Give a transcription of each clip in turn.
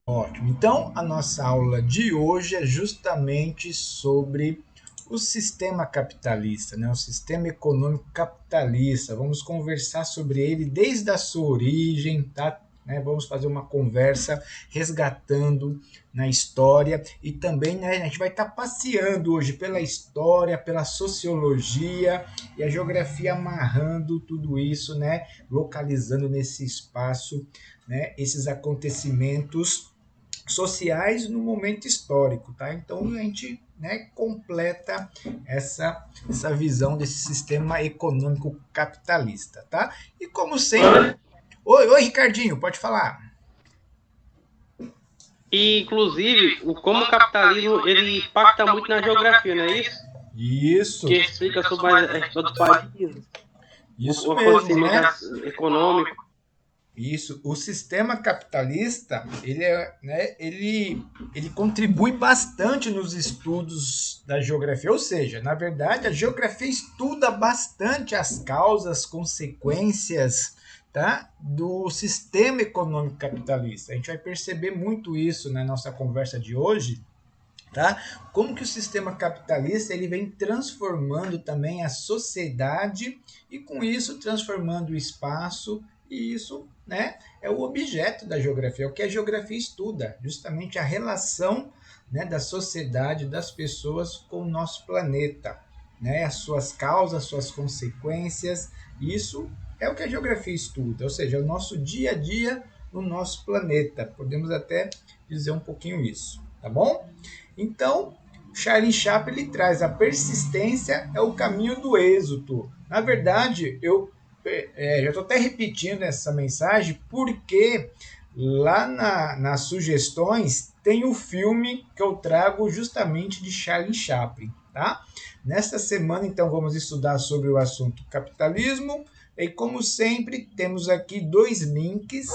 Ótimo. Então, a nossa aula de hoje é justamente sobre o sistema capitalista, né? O sistema econômico capitalista. Vamos conversar sobre ele desde a sua origem, tá? Né? Vamos fazer uma conversa resgatando na história e também, né, a gente vai estar passeando hoje pela história, pela sociologia e a geografia amarrando tudo isso, né, localizando nesse espaço, né, esses acontecimentos sociais no momento histórico, tá? Então a gente, né, completa essa visão desse sistema econômico capitalista, tá? E como sempre, oi Ricardinho, pode falar. E, inclusive, como o capitalismo ele impacta muito na geografia, não é isso? Isso, Que explica sobre a história dos países, isso o mesmo, acontecimento né? econômico. Isso, o sistema capitalista, ele contribui bastante nos estudos da geografia, ou seja, na verdade, a geografia estuda bastante as causas, consequências, tá, do sistema econômico capitalista. A gente vai perceber muito isso na nossa conversa de hoje, tá? Como que o sistema capitalista ele vem transformando também a sociedade e com isso transformando o espaço e isso, né, é o objeto da geografia, é o que a geografia estuda, justamente a relação, né, da sociedade, das pessoas com o nosso planeta, né, as suas causas, suas consequências, isso é o que a geografia estuda, ou seja, o nosso dia a dia no nosso planeta. Podemos até dizer um pouquinho isso, tá bom? Então, Charlie Chaplin ele traz a persistência é o caminho do êxito. Na verdade, eu já estou até repetindo essa mensagem porque lá nas sugestões tem o filme que eu trago justamente de Charlie Chaplin, tá? Nesta semana, então, vamos estudar sobre o assunto capitalismo e, como sempre, temos aqui dois links,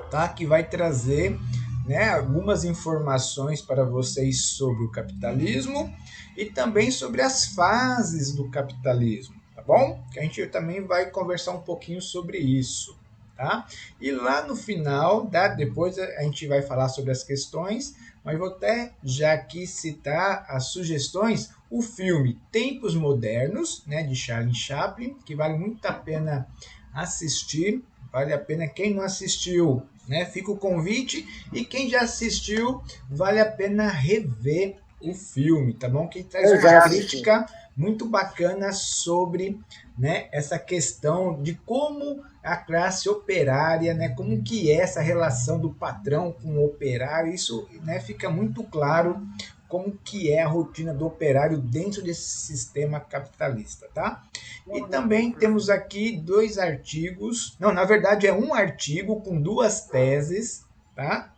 tá? Que vai trazer, né, algumas informações para vocês sobre o capitalismo e também sobre as fases do capitalismo, tá bom? Que a gente também vai conversar um pouquinho sobre isso, tá? E lá no final, tá? Depois a gente vai falar sobre as questões, mas vou até já aqui citar as sugestões. O filme Tempos Modernos, né, de Charlie Chaplin, que vale muito a pena assistir, vale a pena quem não assistiu, né? Fica o convite e quem já assistiu, vale a pena rever o filme, tá bom? Que traz Eu uma já assisti. crítica muito bacana sobre, né, essa questão de como a classe operária, né, como que é essa relação do patrão com o operário, isso, né, fica muito claro como que é a rotina do operário dentro desse sistema capitalista, tá? E também temos aqui dois artigos, não, na verdade é um artigo com duas teses, tá?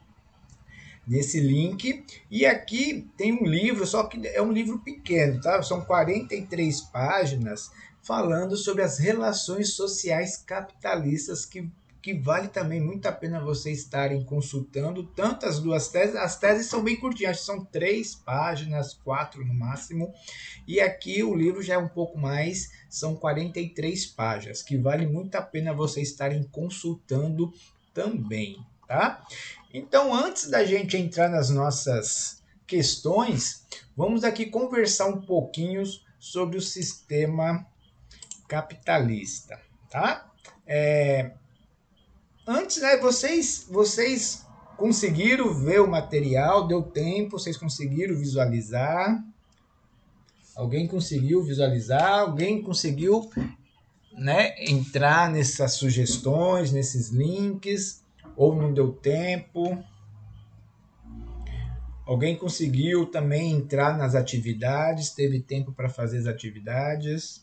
Nesse link. E aqui tem um livro, só que é um livro pequeno, tá? São 43 páginas falando sobre as relações sociais capitalistas que vale também muito a pena vocês estarem consultando, tanto as duas teses, as teses são bem curtinhas, são 3 páginas, 4 no máximo, e aqui o livro já é um pouco mais, são 43 páginas, que vale muito a pena vocês estarem consultando também, tá? Então, antes da gente entrar nas nossas questões, vamos aqui conversar um pouquinho sobre o sistema capitalista, tá? Antes, né, vocês conseguiram ver o material, deu tempo, vocês conseguiram visualizar? Alguém conseguiu visualizar? Alguém conseguiu, né, entrar nessas sugestões, nesses links? Ou não deu tempo? Alguém conseguiu também entrar nas atividades? Teve tempo para fazer as atividades?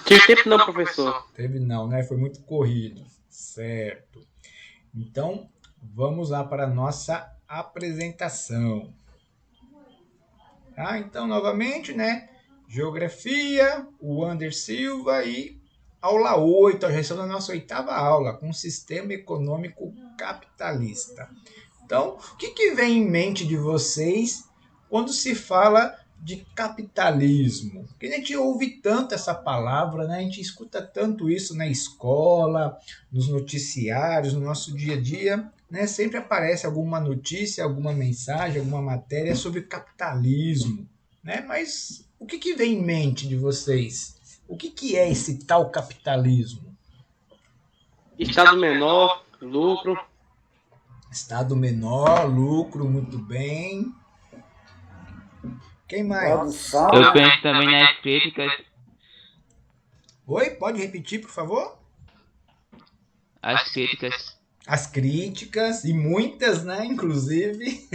Tive tempo não, professor. Teve não, né? Foi muito corrido. Certo. Então, vamos lá para a nossa apresentação. Tá? Então, novamente, né? Geografia, o Ander Silva e aula 8, já estamos na nossa oitava aula, com o sistema econômico capitalista. Então, o que vem em mente de vocês quando se fala de capitalismo? Porque a gente ouve tanto essa palavra, né? A gente escuta tanto isso na escola, nos noticiários, no nosso dia a dia, né? Sempre aparece alguma notícia, alguma mensagem, alguma matéria sobre capitalismo, né? Mas o que vem em mente de vocês? O que é esse tal capitalismo? Estado menor, lucro. Estado menor, lucro, muito bem. Quem mais? Produção. Eu penso também nas críticas, Oi, pode repetir, por favor? as críticas. As críticas, e muitas, né? Inclusive.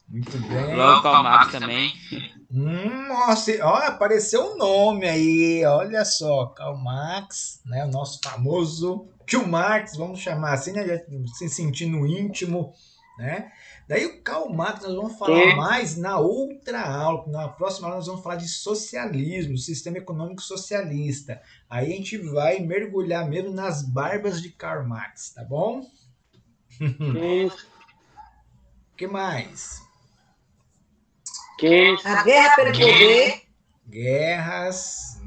Muito bem. Logo Karl Marx também. Nossa, ó, apareceu um nome aí, olha só, Karl Marx, né, o nosso famoso tio Marx, vamos chamar assim, né, já se sentindo íntimo, né? Daí o Karl Marx nós vamos falar mais na outra aula, na próxima aula nós vamos falar de socialismo, sistema econômico socialista. Aí a gente vai mergulhar mesmo nas barbas de Karl Marx, tá bom? O que mais? A guerra pelo poder. Guerras.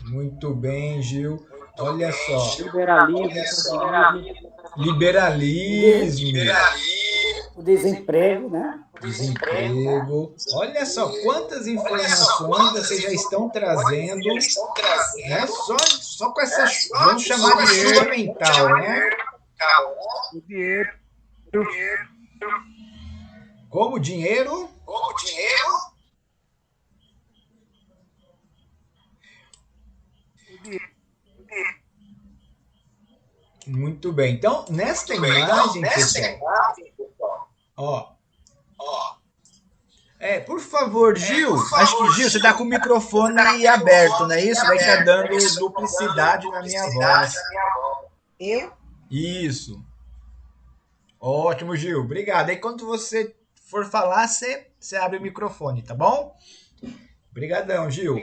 Muito bem, Gil. Olha só. Liberalismo. O desemprego, né? Desemprego. Olha só quantas informações vocês já estão trazendo, né? Só com essa, vamos chamar de chuva mental, né? Como dinheiro? Muito bem. Então, nesta imagem, pessoal, ó. Por favor, Gil. Acho que, Gil, você tá com o microfone aberto, não é isso? Vai estar dando duplicidade na minha voz. Eu? Isso. Ótimo, Gil. Obrigado. Aí, quando você for falar, você abre o microfone, tá bom? Obrigadão, Gil.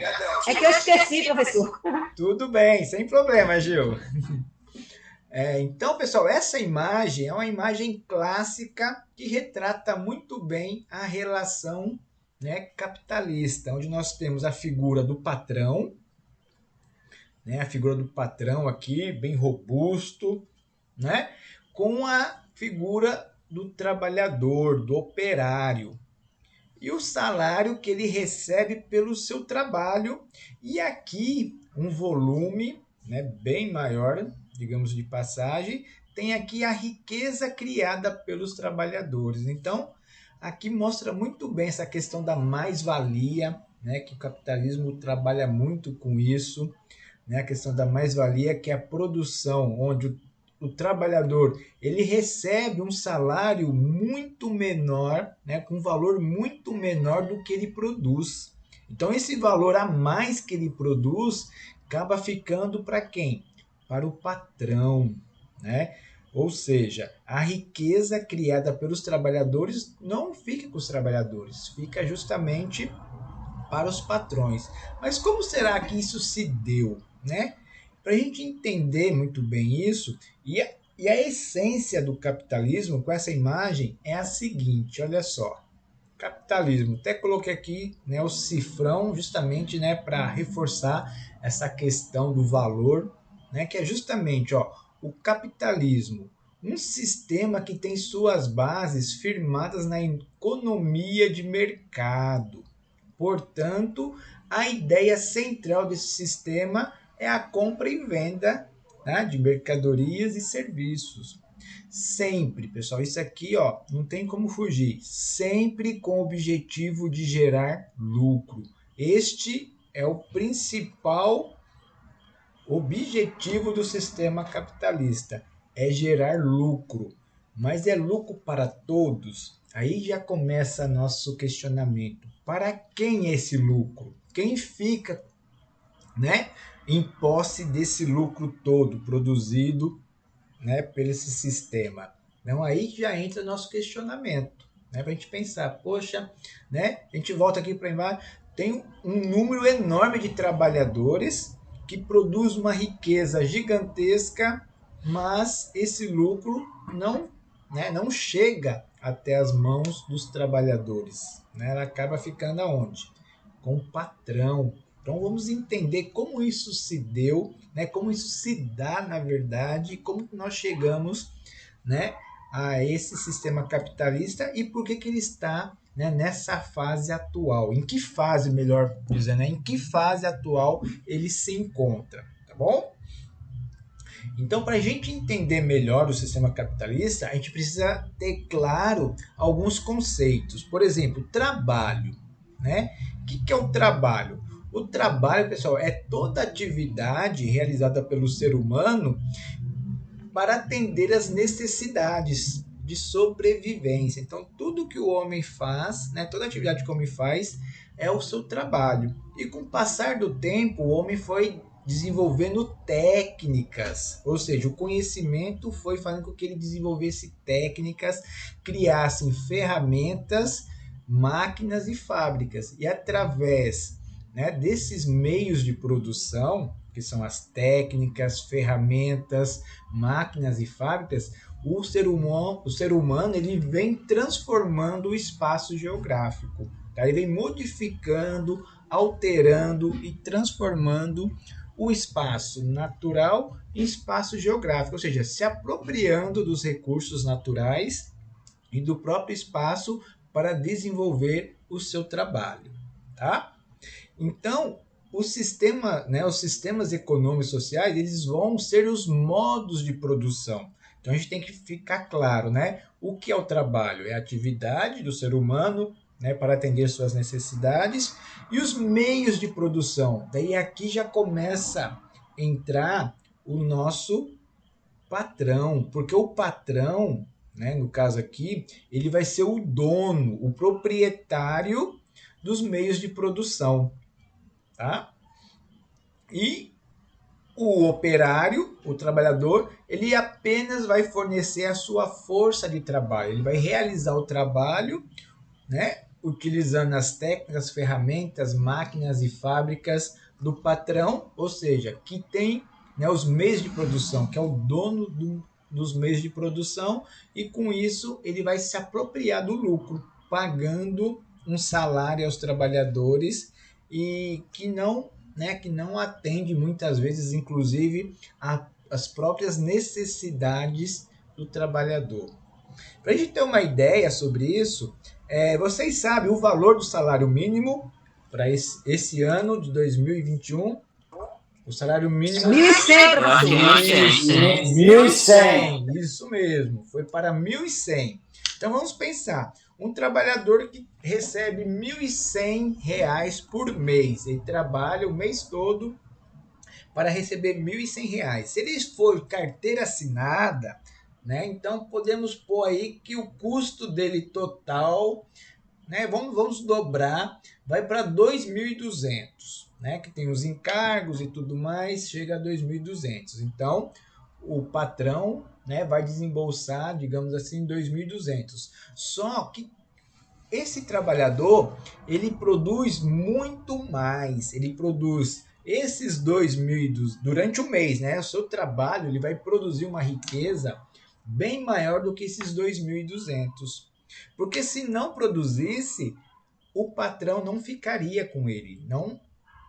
É que eu esqueci, professor. Tudo bem, sem problema, Gil. Então, pessoal, essa imagem é uma imagem clássica que retrata muito bem a relação, né, capitalista, onde nós temos a figura do patrão, né, a figura do patrão aqui, bem robusto, né, com a figura do trabalhador, do operário, e o salário que ele recebe pelo seu trabalho, e aqui um volume, né, bem maior, digamos de passagem, tem aqui a riqueza criada pelos trabalhadores. Então, aqui mostra muito bem essa questão da mais-valia, né, que o capitalismo trabalha muito com isso, né, a questão da mais-valia, que é a produção, onde o trabalhador ele recebe um salário muito menor, né, com um valor muito menor do que ele produz. Então, esse valor a mais que ele produz acaba ficando para quem? Para o patrão, né? Ou seja, a riqueza criada pelos trabalhadores não fica com os trabalhadores, fica justamente para os patrões. Mas como será que isso se deu, né? Para a gente entender muito bem isso, e a essência do capitalismo com essa imagem é a seguinte, olha só. Capitalismo, até coloquei aqui, né, o cifrão justamente, né, para reforçar essa questão do valor, né, que é justamente, ó, o capitalismo, um sistema que tem suas bases firmadas na economia de mercado. Portanto, a ideia central desse sistema é a compra e venda, né, de mercadorias e serviços. Sempre, pessoal, isso aqui, ó, não tem como fugir. Sempre com o objetivo de gerar lucro. Este é o principal objetivo do sistema capitalista, é gerar lucro. Mas é lucro para todos? Aí já começa nosso questionamento. Para quem é esse lucro? Quem fica, né, em posse desse lucro todo produzido, né, por esse sistema? Então aí já entra nosso questionamento, né, para a gente pensar, poxa, né, a gente volta aqui para embaixo, tem um número enorme de trabalhadores que produz uma riqueza gigantesca, mas esse lucro não, né, não chega até as mãos dos trabalhadores, né? Ela acaba ficando aonde? Com o patrão. Então vamos entender como isso se deu, né? Como isso se dá na verdade, como nós chegamos, né, a esse sistema capitalista e por que que ele está, né, nessa fase atual. Em que fase, melhor dizendo, né, em que fase atual ele se encontra, tá bom? Então, para a gente entender melhor o sistema capitalista, a gente precisa ter claro alguns conceitos. Por exemplo, trabalho, né? O que é o trabalho? O trabalho, pessoal, é toda atividade realizada pelo ser humano para atender às necessidades de sobrevivência. Então, tudo que o homem faz, né, toda atividade que o homem faz é o seu trabalho. E com o passar do tempo, o homem foi desenvolvendo técnicas, ou seja, o conhecimento foi fazendo com que ele desenvolvesse técnicas, criassem ferramentas, máquinas e fábricas. E através, né, desses meios de produção, que são as técnicas, ferramentas, máquinas e fábricas, o ser humano ele vem transformando o espaço geográfico. Tá? Ele vem modificando, alterando e transformando o espaço natural em espaço geográfico, ou seja, se apropriando dos recursos naturais e do próprio espaço para desenvolver o seu trabalho. Tá? Então, os sistemas econômicos e sociais, eles vão ser os modos de produção. Então a gente tem que ficar claro, né? O que é o trabalho? É a atividade do ser humano, né, para atender suas necessidades e os meios de produção. Daí aqui já começa a entrar o nosso patrão, porque o patrão, né, no caso aqui, ele vai ser o dono, o proprietário dos meios de produção. Tá? E o operário, o trabalhador, ele apenas vai fornecer a sua força de trabalho. Ele vai realizar o trabalho, né, utilizando as técnicas, ferramentas, máquinas e fábricas do patrão, ou seja, que tem, né, os meios de produção, que é o dono dos meios de produção, e com isso ele vai se apropriar do lucro, pagando um salário aos trabalhadores e que não atende muitas vezes, inclusive, as próprias necessidades do trabalhador. Para a gente ter uma ideia sobre isso, vocês sabem o valor do salário mínimo para esse ano de 2021? O salário mínimo... 1.100, Eu acho que professor. 1.100. 1.100, isso mesmo, foi para 1.100. Então vamos pensar, um trabalhador que recebe R$ 1.100 por mês, ele trabalha o mês todo para receber R$ 1.100. Se ele for carteira assinada, né, então podemos pôr aí que o custo dele total, né, vamos dobrar, vai para 2.200, né, que tem os encargos e tudo mais, chega a 2.200. Então, o patrão, né, vai desembolsar, digamos assim, 2.200. Só que esse trabalhador, ele produz muito mais, ele produz esses 2.200 durante o mês, né? O seu trabalho, ele vai produzir uma riqueza bem maior do que esses 2.200. Porque se não produzisse, o patrão não ficaria com ele, não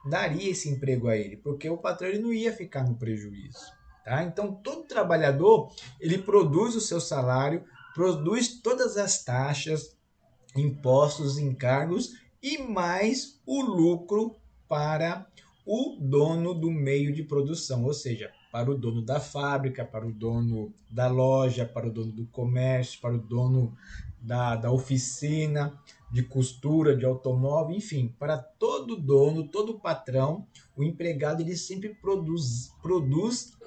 daria esse emprego a ele, porque o patrão ele não ia ficar no prejuízo. Tá? Então, todo trabalhador, ele produz o seu salário, produz todas as taxas, impostos, encargos e mais o lucro para o dono do meio de produção, ou seja, para o dono da fábrica, para o dono da loja, para o dono do comércio, para o dono da oficina de costura, de automóvel, enfim, para todo dono, todo patrão, o empregado ele sempre produz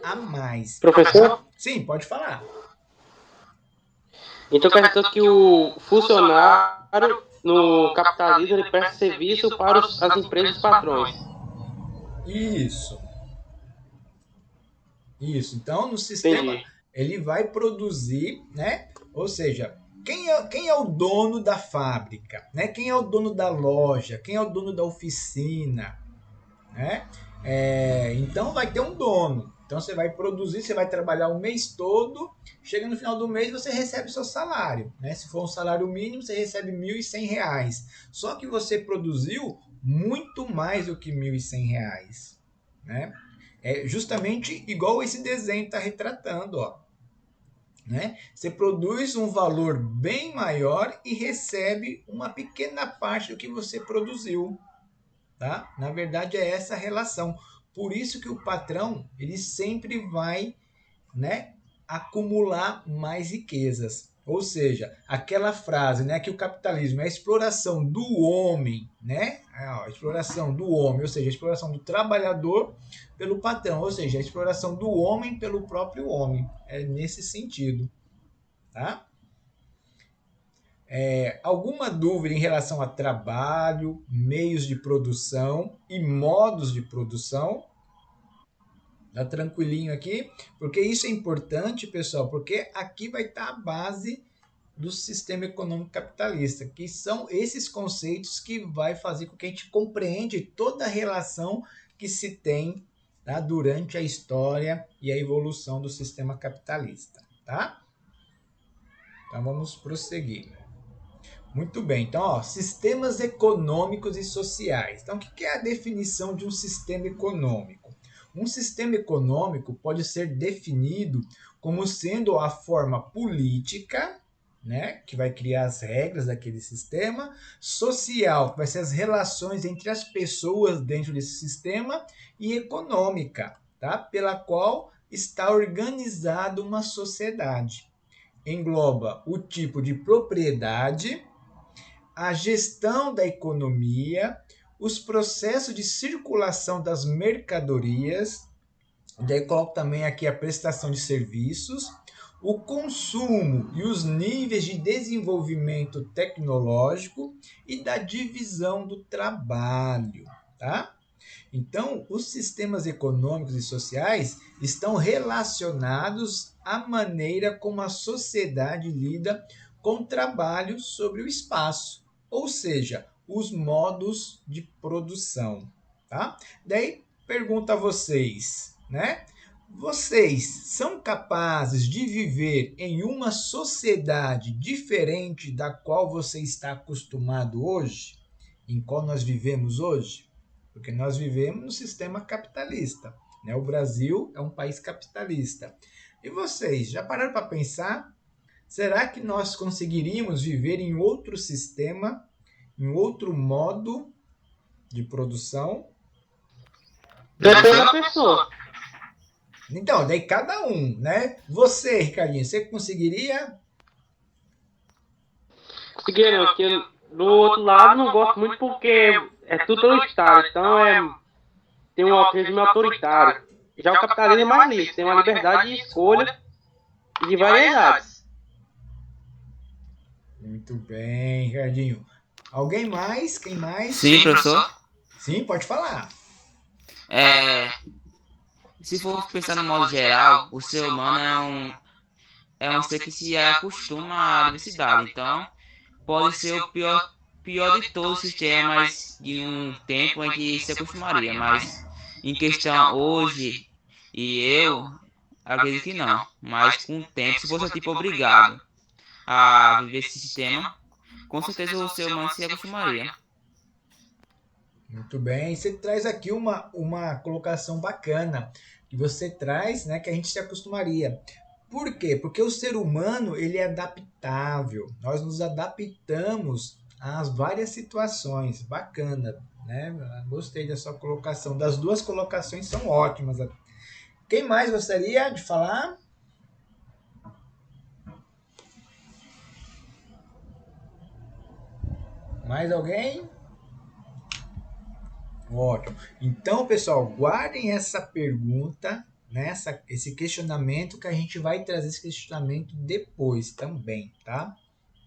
a mais. Professor? Sim, pode falar. Então quer dizer que o funcionário no capitalismo ele presta serviço para as empresas patrões. Isso. Isso. Então, no sistema, Entendi. ele vai produzir, né? Ou seja, quem é o dono da fábrica, né? Quem é o dono da loja, quem é o dono da oficina, né? Então vai ter um dono. Então você vai produzir, você vai trabalhar o mês todo, chega no final do mês você recebe seu salário, né? Se for um salário mínimo, você recebe R$ 1.100. Só que você produziu muito mais do que R$ 1.100, né? É justamente igual esse desenho está retratando, ó. Né? Você produz um valor bem maior e recebe uma pequena parte do que você produziu. Tá? Na verdade é essa a relação. Por isso que o patrão ele sempre vai, né, acumular mais riquezas. Ou seja, aquela frase, né, que o capitalismo é a exploração do homem, né? A exploração do homem, ou seja, a exploração do trabalhador pelo patrão, ou seja, a exploração do homem pelo próprio homem. É nesse sentido, tá? Alguma dúvida em relação a trabalho, meios de produção e modos de produção? Tá tranquilinho aqui? Porque isso é importante, pessoal, porque aqui vai estar a base do sistema econômico capitalista, que são esses conceitos que vai fazer com que a gente compreende toda a relação que se tem, tá, durante a história e a evolução do sistema capitalista, tá? Então vamos prosseguir. Muito bem, então, ó, sistemas econômicos e sociais. Então, o que é a definição de um sistema econômico? Um sistema econômico pode ser definido como sendo a forma política, né, que vai criar as regras daquele sistema, social, que vai ser as relações entre as pessoas dentro desse sistema, e econômica, tá, pela qual está organizada uma sociedade. Engloba o tipo de propriedade, a gestão da economia, os processos de circulação das mercadorias, daí coloco também aqui a prestação de serviços, o consumo e os níveis de desenvolvimento tecnológico e da divisão do trabalho, tá? Então, os sistemas econômicos e sociais estão relacionados à maneira como a sociedade lida com o trabalho sobre o espaço, ou seja, os modos de produção, tá? Daí pergunto a vocês, né? Vocês são capazes de viver em uma sociedade diferente da qual você está acostumado hoje? Em qual nós vivemos hoje? Porque nós vivemos no sistema capitalista, né? O Brasil é um país capitalista. E vocês, já pararam para pensar? Será que nós conseguiríamos viver em outro sistema, em outro modo de produção? Depende da pessoa. Então, daí cada um, né? Você, Ricardinho, você conseguiria? Seguindo, que do outro lado não gosto muito porque é tudo pelo Estado, então tem um regime autoritário. Já o capitalismo é mais livre, tem uma liberdade de escolha e de variedades. Muito bem, Ricardinho. Alguém mais? Quem mais? Sim, professor. Sim, pode falar. Se for pensar no modo geral, o ser humano é um ser que se acostuma à diversidade. Então, pode ser o pior de todos os sistemas de um tempo em que se acostumaria. Mas, em questão hoje, e eu acredito que não. Mas, com o tempo, se fosse tipo obrigado a viver esse sistema, com certeza o ser humano se acostumaria. Muito bem. Você traz aqui uma colocação bacana que você traz, né, que a gente se acostumaria. Por quê? Porque o ser humano ele é adaptável. Nós nos adaptamos às várias situações. Bacana, né? Gostei da sua colocação. Das duas colocações são ótimas. Quem mais gostaria de falar? Mais alguém? Ótimo. Então, pessoal, guardem essa pergunta, né? Esse questionamento, que a gente vai trazer esse questionamento depois também, tá?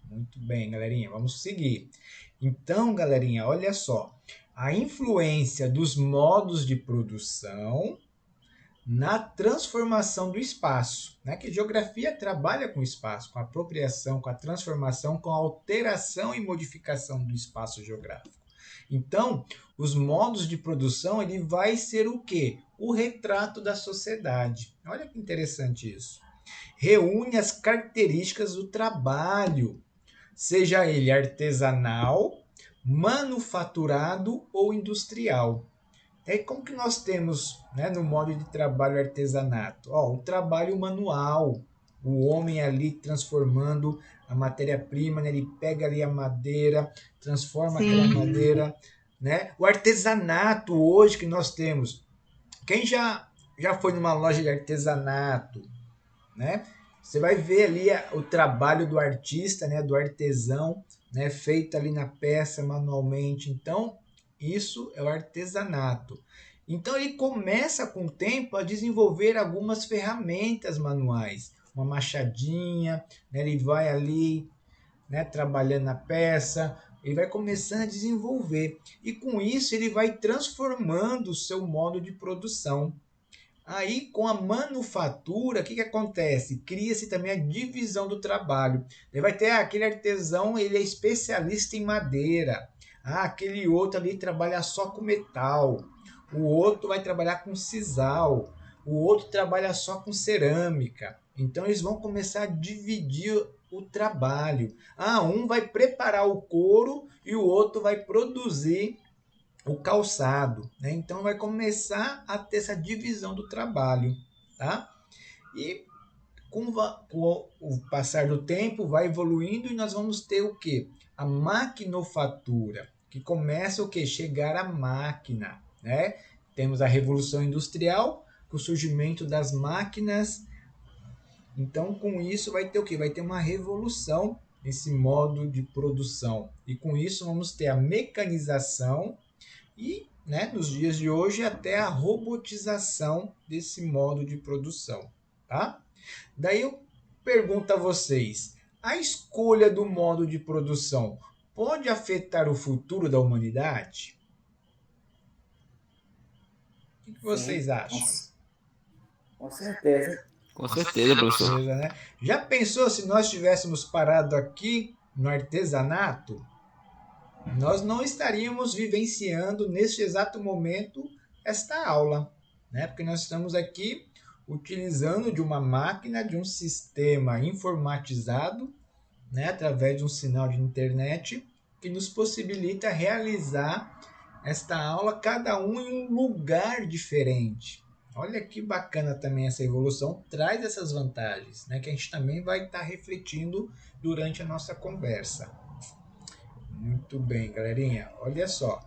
Muito bem, galerinha. Vamos seguir. Então, galerinha, olha só. A influência dos modos de produção na transformação do espaço, né? Que geografia trabalha com o espaço, com a apropriação, com a transformação, com a alteração e modificação do espaço geográfico. Então, os modos de produção ele vai ser o quê? o retrato da sociedade. Olha que interessante isso. Reúne as características do trabalho, seja ele artesanal, manufaturado ou industrial. E aí, como que nós temos, né, no modo de trabalho artesanato? O trabalho manual, o homem ali transformando a matéria-prima, né, ele pega ali a madeira, transforma aquela madeira, né? O artesanato hoje que nós temos, quem já foi numa loja de artesanato, né? Você vai ver ali o trabalho do artista, né, do artesão, né, feito ali na peça manualmente. Então, isso é o artesanato. Então, ele começa com o tempo a desenvolver algumas ferramentas manuais, uma machadinha, né, ele vai ali, né, trabalhando na peça, ele vai começando a desenvolver. E com isso, ele vai transformando o seu modo de produção. Aí, com a manufatura, o que acontece? Cria-se também a divisão do trabalho. Ele vai ter aquele artesão, ele é especialista em madeira. Aquele outro ali trabalha só com metal. O outro vai trabalhar com sisal. O outro trabalha só com cerâmica. Então, eles vão começar a dividir o trabalho. Um vai preparar o couro e o outro vai produzir o calçado, né? Então vai começar a ter essa divisão do trabalho, tá? E com o passar do tempo vai evoluindo e nós vamos ter o quê? A maquinofatura, que começa o quê? Chegar à máquina, né? Temos a Revolução Industrial, com o surgimento das máquinas. Então, com isso vai ter o quê? Vai ter uma revolução nesse modo de produção. E com isso vamos ter a mecanização e, né, nos dias de hoje, até a robotização desse modo de produção, tá? Daí eu pergunto a vocês, a escolha do modo de produção pode afetar o futuro da humanidade? O que vocês acham? Com certeza. Com certeza, professor. Beleza, né? Já pensou se nós tivéssemos parado aqui no artesanato? Nós não estaríamos vivenciando neste exato momento esta aula, né? Porque nós estamos aqui utilizando de uma máquina, de um sistema informatizado, né? Através de um sinal de internet que nos possibilita realizar esta aula, cada um em um lugar diferente. Olha que bacana também essa evolução, traz essas vantagens, né? Que a gente também vai estar refletindo durante a nossa conversa. Muito bem, galerinha. Olha só.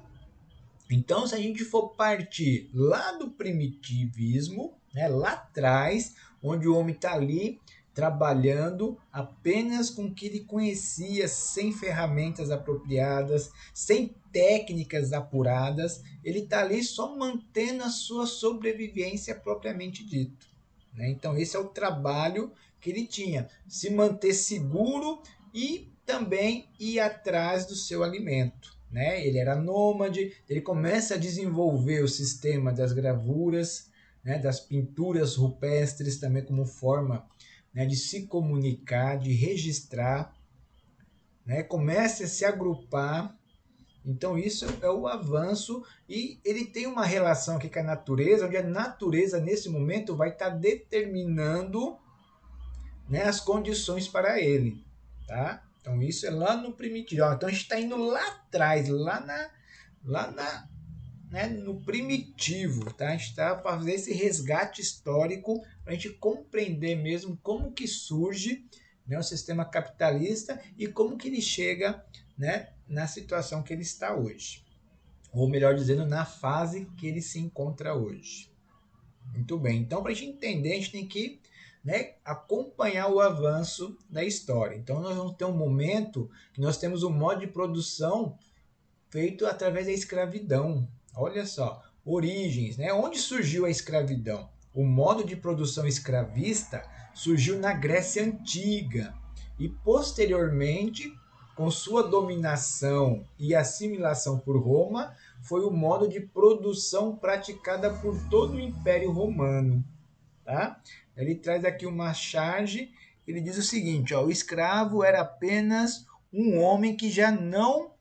Então, se a gente for partir lá do primitivismo, né, lá atrás, onde o homem está ali trabalhando apenas com o que ele conhecia, sem ferramentas apropriadas, sem técnicas apuradas, ele está ali só mantendo a sua sobrevivência propriamente dito, né? Então, esse é o trabalho que ele tinha, se manter seguro e também ir atrás do seu alimento, né? Ele era nômade, ele começa a desenvolver o sistema das gravuras, né? Das pinturas rupestres também como forma, né? De se comunicar, de registrar, né? Começa a se agrupar. Então isso é o avanço e ele tem uma relação aqui com a natureza, onde a natureza nesse momento vai estar determinando, né, as condições para ele, tá? Então isso é lá no primitivo. Então a gente está indo lá atrás, né, no primitivo, tá? A gente está fazendo esse resgate histórico para a gente compreender mesmo como que surge, né, o sistema capitalista e como que ele chega, né, na situação que ele está hoje. Ou melhor dizendo, na fase que ele se encontra hoje. Muito bem. Então, para a gente entender, a gente tem que, né, acompanhar o avanço da história. Então, nós vamos ter um momento que nós temos um modo de produção feito através da escravidão. Olha só, origens, né? Onde surgiu a escravidão? O modo de produção escravista surgiu na Grécia Antiga e, posteriormente, com sua dominação e assimilação por Roma, foi o modo de produção praticada por todo o Império Romano. Tá? Ele traz aqui uma charge, ele diz o seguinte, ó, o escravo era apenas um homem que já não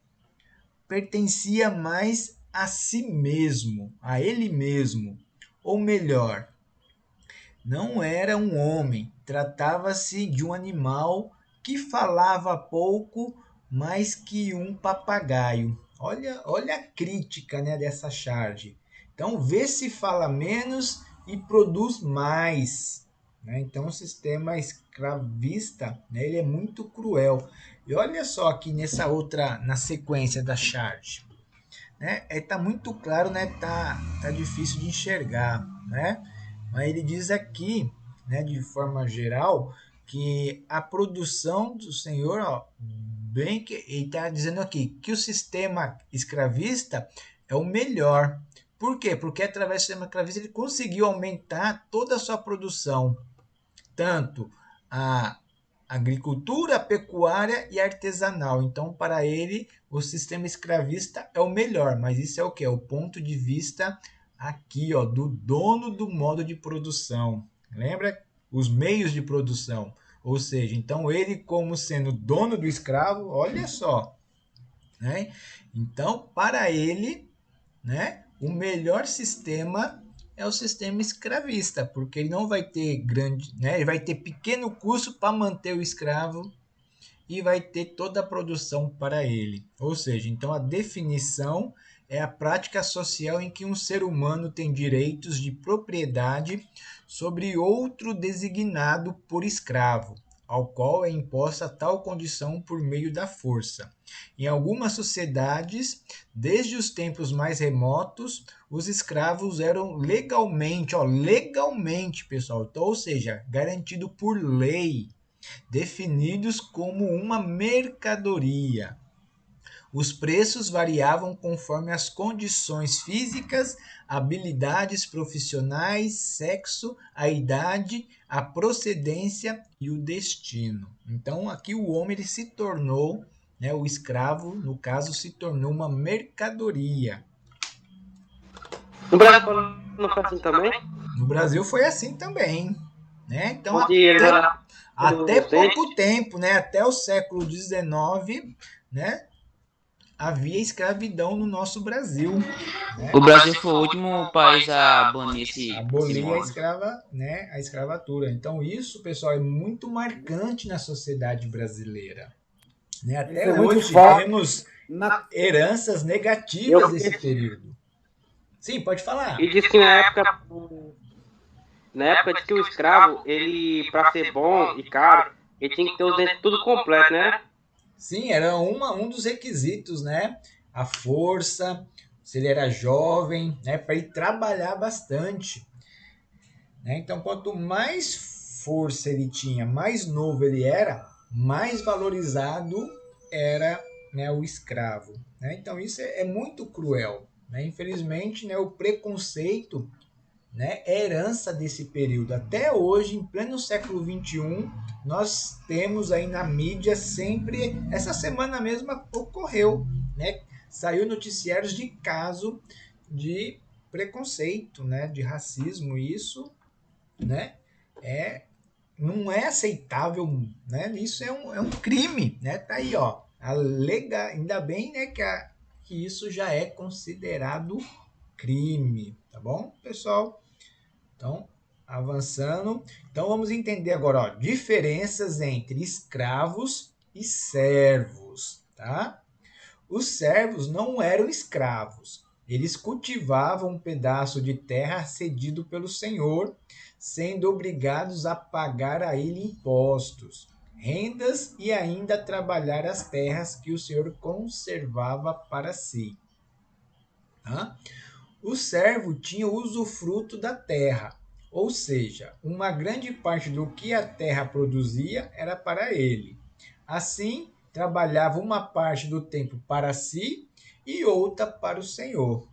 pertencia mais a si mesmo, a ele mesmo. ou melhor, não era um homem, tratava-se de um animal que falava pouco, mais que um papagaio. Olha a crítica, né, dessa charge. Então, vê se fala menos e produz mais. Né? Então, o sistema escravista, né, ele é muito cruel. E olha só aqui na sequência da charge. Né? Tá muito claro, né? Tá difícil de enxergar, né? Mas ele diz aqui, né, de forma geral, que a produção do Senhor, ó, bem que ele está dizendo aqui que o sistema escravista é o melhor. Por quê? Porque através do sistema escravista ele conseguiu aumentar toda a sua produção, tanto a agricultura, a pecuária e artesanal. Então, para ele, o sistema escravista é o melhor, mas isso é o que? É o ponto de vista aqui, ó, do dono do modo de produção. Lembra? Os meios de produção. Ou seja, então ele como sendo dono do escravo, olha só, né? Então, para ele, né, o melhor sistema é o sistema escravista, porque ele não vai ter grande, né, ele vai ter pequeno custo para manter o escravo e vai ter toda a produção para ele. Ou seja, então a definição é a prática social em que um ser humano tem direitos de propriedade sobre outro designado por escravo, ao qual é imposta tal condição por meio da força. Em algumas sociedades, desde os tempos mais remotos, os escravos eram legalmente, pessoal, então, ou seja, garantido por lei, definidos como uma mercadoria. Os preços variavam conforme as condições físicas, habilidades profissionais, sexo, a idade, a procedência e o destino. Então, aqui o homem ele se tornou, né, o escravo, no caso, se tornou uma mercadoria. No Brasil não foi assim também? No Brasil foi assim também. Né? Então, Onde eles eram até inocentes. pouco tempo, né, até o século XIX, né, havia escravidão no nosso Brasil. Né? O Brasil foi o último país a banir esse Abolir modo. né, a escravatura. Então isso, pessoal, é muito marcante na sociedade brasileira. Né? Até Isso é muito hoje forte. temos Na... heranças negativas desse período. Sim, pode falar. E diz que na época diz que o escravo, ele, pra ser bom e caro, ele tinha que ter os dentes tudo completo, né? Sim, era um dos requisitos, né? A força, se ele era jovem, né? Para ele trabalhar bastante. Né? Então, quanto mais força ele tinha, mais novo ele era, mais valorizado era, né, o escravo. Né? Então, isso é muito cruel. Né? Infelizmente, né, o preconceito, né, é herança desse período. Até hoje, em pleno século XXI, nós temos aí na mídia sempre. Essa semana mesmo ocorreu, né? Saiu noticiários de caso de preconceito, né, de racismo. Isso, né, não é aceitável, né? Isso é um crime, né? Tá aí, ó. Ainda bem, né, que isso já é considerado crime, tá bom, pessoal? Então, avançando. Então, vamos entender agora, ó, diferenças entre escravos e servos, tá? Os servos não eram escravos. Eles cultivavam um pedaço de terra cedido pelo senhor, sendo obrigados a pagar a ele impostos, rendas e ainda trabalhar as terras que o senhor conservava para si. Tá? O servo tinha usufruto da terra, ou seja, uma grande parte do que a terra produzia era para ele. Assim, trabalhava uma parte do tempo para si e outra para o senhor.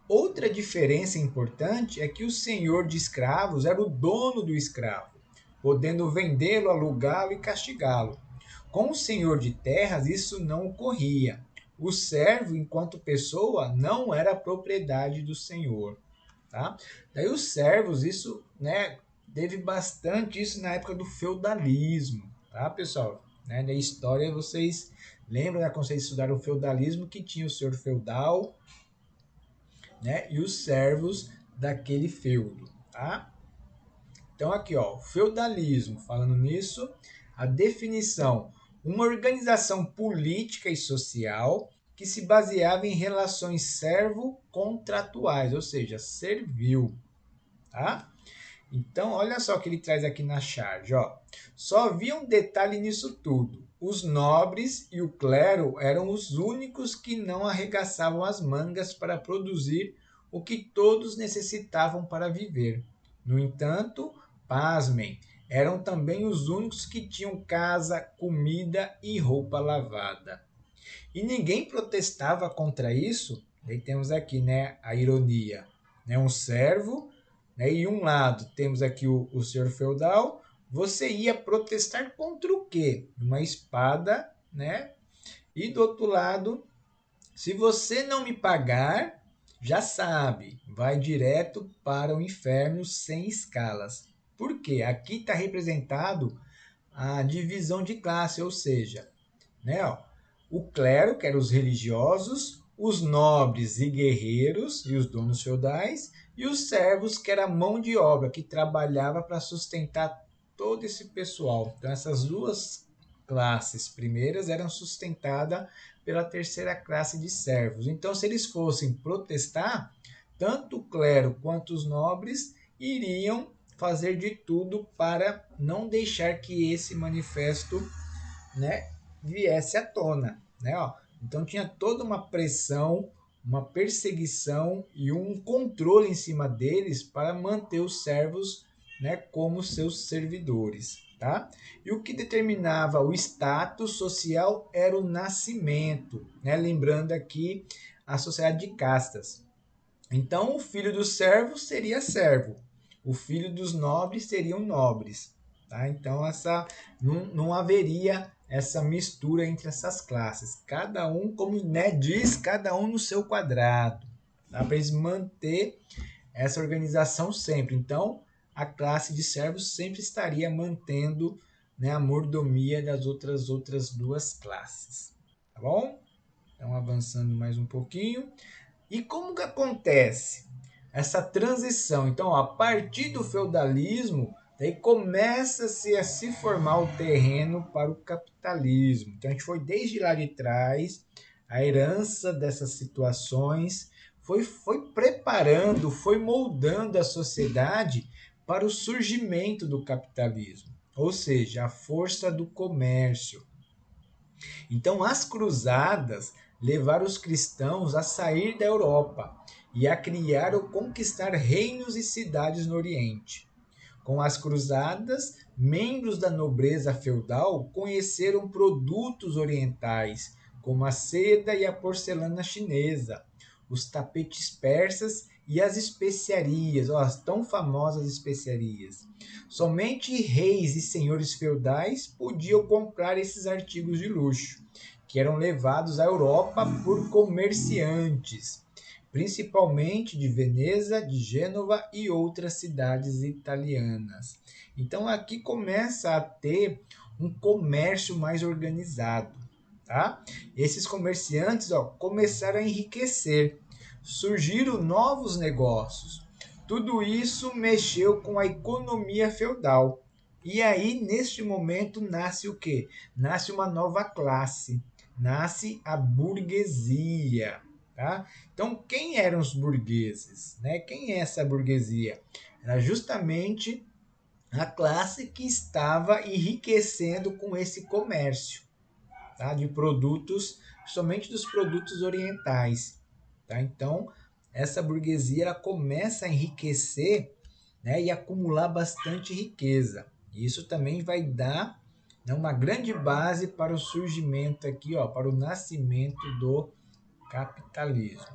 Outra diferença importante é que o senhor de escravos era o dono do escravo, podendo vendê-lo, alugá-lo e castigá-lo. Com o senhor de terras, isso não ocorria. O servo, enquanto pessoa, não era propriedade do senhor. Tá? Daí os servos, isso, né, teve bastante isso na época do feudalismo, tá, pessoal? Né, da história vocês lembram, né, quando vocês estudaram o feudalismo, que tinha o senhor feudal, né, e os servos daquele feudo, tá? Então aqui, ó, o feudalismo, falando nisso, a definição, uma organização política e social que se baseava em relações servo-contratuais, ou seja, servil, tá? Então, olha só o que ele traz aqui na charge, ó. Só havia um detalhe nisso tudo. Os nobres e o clero eram os únicos que não arregaçavam as mangas para produzir o que todos necessitavam para viver. No entanto, pasmem, eram também os únicos que tinham casa, comida e roupa lavada. E ninguém protestava contra isso. Daí temos aqui, né, a ironia, né, um servo, né, e um lado temos aqui o senhor feudal. Você ia protestar contra o quê? Uma espada, né? E do outro lado, se você não me pagar, já sabe, vai direto para o inferno sem escalas. Por quê? Aqui está representado a divisão de classe, ou seja, né, ó, o clero, que eram os religiosos, os nobres e guerreiros e os donos feudais, e os servos, que era a mão de obra, que trabalhava para sustentar todo esse pessoal. Então, essas duas classes primeiras eram sustentadas pela terceira classe de servos. Então, se eles fossem protestar, tanto o clero quanto os nobres iriam fazer de tudo para não deixar que esse manifesto, né, viesse à tona, né? Ó. Então tinha toda uma pressão, uma perseguição e um controle em cima deles para manter os servos, né, como seus servidores, tá? E o que determinava o status social era o nascimento, né? Lembrando aqui a sociedade de castas. Então o filho do servo seria servo, o filho dos nobres seriam nobres, tá? Então essa não haveria essa mistura entre essas classes. Cada um, como, né, diz, cada um no seu quadrado. Tá? Para eles manter essa organização sempre. Então, a classe de servos sempre estaria mantendo, né, a mordomia das outras duas classes. Tá bom? Então, avançando mais um pouquinho. E como que acontece essa transição? Então, a partir do feudalismo, daí começa-se a se formar o terreno para o capitalismo. Então, a gente foi desde lá de trás, a herança dessas situações, foi preparando, foi moldando a sociedade para o surgimento do capitalismo, ou seja, a força do comércio. Então, as cruzadas levaram os cristãos a sair da Europa e a criar ou conquistar reinos e cidades no Oriente. Com as cruzadas, membros da nobreza feudal conheceram produtos orientais, como a seda e a porcelana chinesa, os tapetes persas e as especiarias, as tão famosas especiarias. Somente reis e senhores feudais podiam comprar esses artigos de luxo, que eram levados à Europa por comerciantes, principalmente de Veneza, de Gênova e outras cidades italianas. Então aqui começa a ter um comércio mais organizado, tá? Esses comerciantes, começaram a enriquecer, surgiram novos negócios. Tudo isso mexeu com a economia feudal. E aí, neste momento, nasce o quê? Nasce uma nova classe, nasce a burguesia. Tá? Então, quem eram os burgueses? Né? Quem é essa burguesia? Era justamente a classe que estava enriquecendo com esse comércio, tá? De produtos, somente dos produtos orientais. Tá? Então, essa burguesia ela começa a enriquecer, né, e acumular bastante riqueza. E isso também vai dar, né, uma grande base para o surgimento aqui, para o nascimento do capitalismo.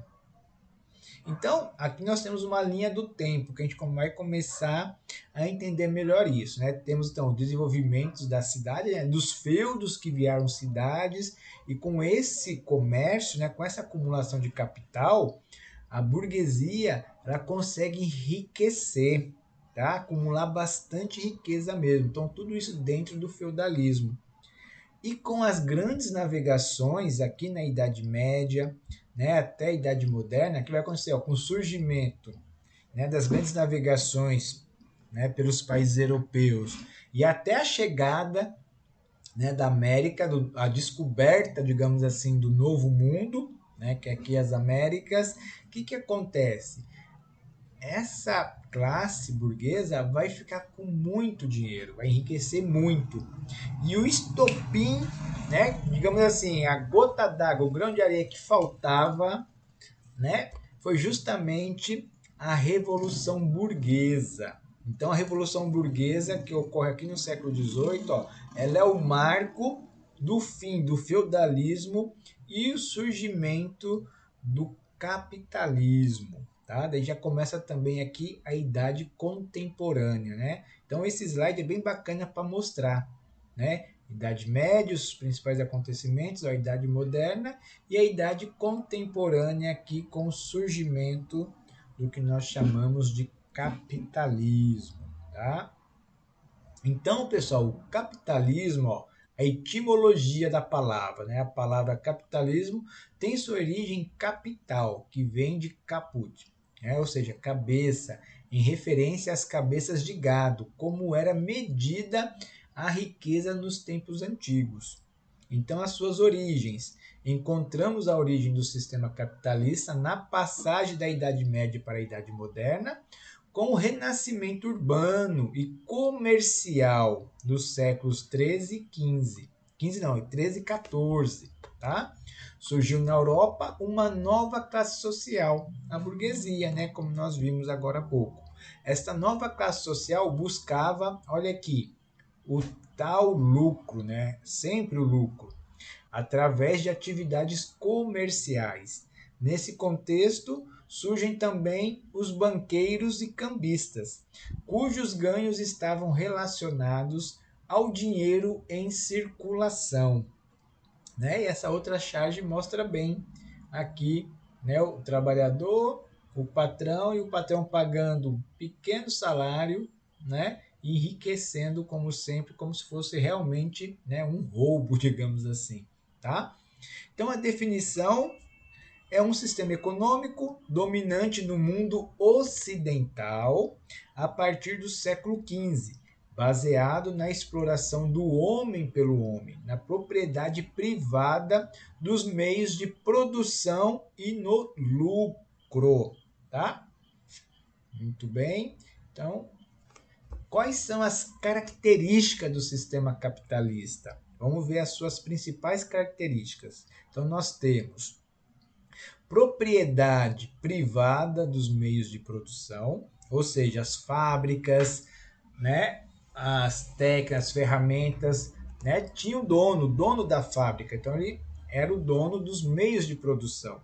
Então, aqui nós temos uma linha do tempo que a gente vai começar a entender melhor isso, né? Temos então desenvolvimentos da cidade, né, dos feudos que vieram cidades, e com esse comércio, né, com essa acumulação de capital, a burguesia ela consegue enriquecer, tá? Acumular bastante riqueza mesmo. Então, tudo isso dentro do feudalismo. E com as grandes navegações aqui na Idade Média, né, até a Idade Moderna, que vai acontecer com o surgimento, né, das grandes navegações, né, pelos países europeus e até a chegada, né, da América, a descoberta, digamos assim, do novo mundo, né, que é aqui as Américas, o que acontece? Essa classe burguesa vai ficar com muito dinheiro, vai enriquecer muito. E o estopim, né, digamos assim, a gota d'água, o grão de areia que faltava, né, foi justamente a Revolução Burguesa. Então, a Revolução Burguesa, que ocorre aqui no século XVIII, ó, ela é o marco do fim do feudalismo e o surgimento do capitalismo. Tá? Daí já começa também aqui a Idade Contemporânea. Né? Então, esse slide é bem bacana para mostrar, né? Idade Média, os principais acontecimentos, a Idade Moderna e a Idade Contemporânea aqui com o surgimento do que nós chamamos de capitalismo, tá? Então, pessoal, o capitalismo, ó, a etimologia da palavra, né? A palavra capitalismo tem sua origem em capital, que vem de caput, né? Ou seja, cabeça, em referência às cabeças de gado, como era medida a riqueza nos tempos antigos. Então, as suas origens. Encontramos a origem do sistema capitalista na passagem da Idade Média para a Idade Moderna, com o renascimento urbano e comercial dos séculos 13 e 15. 15 não, 13 e 14, tá? Surgiu na Europa uma nova classe social, a burguesia, né, como nós vimos agora há pouco. Esta nova classe social buscava, olha aqui, o tal lucro, né? Sempre o lucro, através de atividades comerciais. Nesse contexto, surgem também os banqueiros e cambistas, cujos ganhos estavam relacionados ao dinheiro em circulação. Né? E essa outra charge mostra bem aqui, né, o trabalhador, o patrão e o patrão pagando um pequeno salário, né, enriquecendo como sempre, como se fosse realmente, né, um roubo, digamos assim, tá? Então a definição é um sistema econômico dominante no mundo ocidental a partir do século XV, baseado na exploração do homem pelo homem, na propriedade privada dos meios de produção e no lucro, tá? Muito bem. Então, quais são as características do sistema capitalista? Vamos ver as suas principais características. Então, nós temos propriedade privada dos meios de produção, ou seja, as fábricas, né, as técnicas, as ferramentas, né, tinha o dono da fábrica, então ele era o dono dos meios de produção.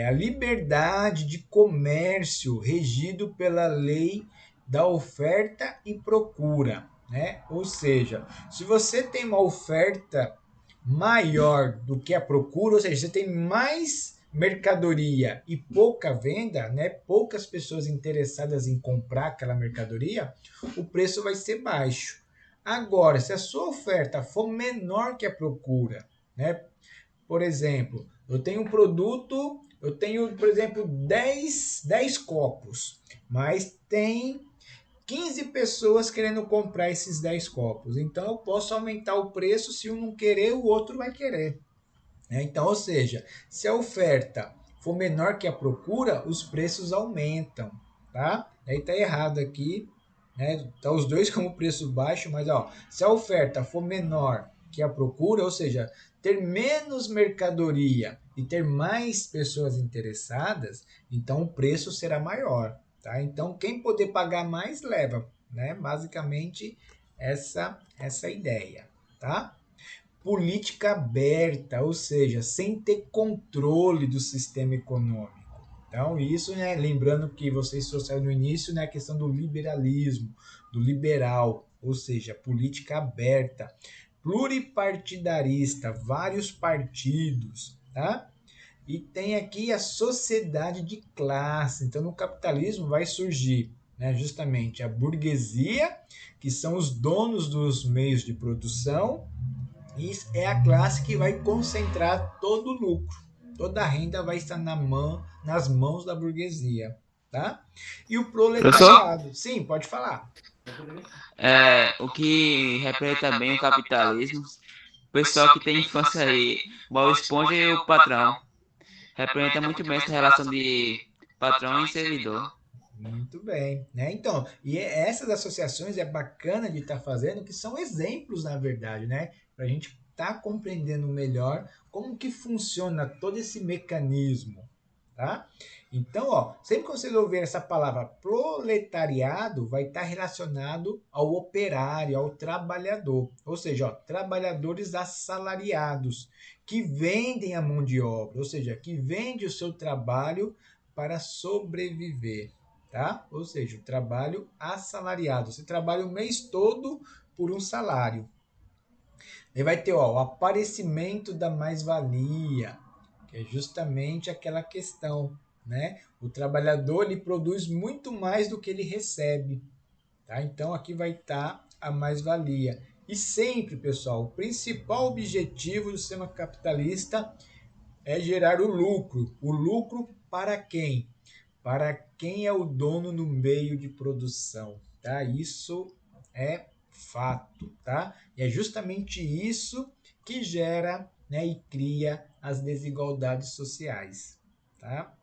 A liberdade de comércio regido pela lei da oferta e procura, né? Ou seja, se você tem uma oferta maior do que a procura, ou seja, você tem mais mercadoria e pouca venda, né? Poucas pessoas interessadas em comprar aquela mercadoria, o preço vai ser baixo. Agora, se a sua oferta for menor que a procura, né? Por exemplo, eu tenho um produto, eu tenho, por exemplo, 10 copos, mas tem 15 pessoas querendo comprar esses 10 copos. Então eu posso aumentar o preço, se um não querer, o outro vai querer. Então, ou seja, se a oferta for menor que a procura, os preços aumentam, tá? Aí tá errado aqui, né? Tá os dois como preço baixo, mas ó, se a oferta for menor que a procura, ou seja, ter menos mercadoria e ter mais pessoas interessadas, então o preço será maior, tá? Então quem poder pagar mais leva, né? Basicamente essa ideia, tá? Política aberta, ou seja, sem ter controle do sistema econômico. Então, isso, né, lembrando que vocês trouxeram no início, né, a questão do liberalismo, do liberal, ou seja, política aberta, pluripartidarista, vários partidos, tá? E tem aqui a sociedade de classe. Então, no capitalismo vai surgir, né, justamente a burguesia, que são os donos dos meios de produção, e é a classe que vai concentrar todo o lucro. Toda a renda vai estar nas mãos da burguesia. tá? E o Professor, proletariado. Sim, pode falar. o que representa bem o capitalismo, o pessoal que tem infância aí, Bob Esponja e o patrão, representa muito bem essa relação de patrão e servidor. Muito bem, né? Então, essas associações é bacana de estar fazendo, que são exemplos, na verdade, né? Para a gente estar compreendendo melhor como que funciona todo esse mecanismo, tá? Então, ó, sempre que você ouvir essa palavra proletariado, vai estar relacionado ao operário, ao trabalhador, ou seja, ó, trabalhadores assalariados que vendem a mão de obra, ou seja, que vende o seu trabalho para sobreviver, tá? Ou seja, o trabalho assalariado. Você trabalha o mês todo por um salário. Aí vai ter ó, o aparecimento da mais-valia, que é justamente aquela questão, né? O trabalhador ele produz muito mais do que ele recebe, tá? Então aqui vai estar a mais-valia. E sempre, pessoal, o principal objetivo do sistema capitalista é gerar o lucro. O lucro para quem? Para quem é o dono no meio de produção, tá? Isso é fato, tá? E é justamente isso que gera, né, e cria as desigualdades sociais, tá?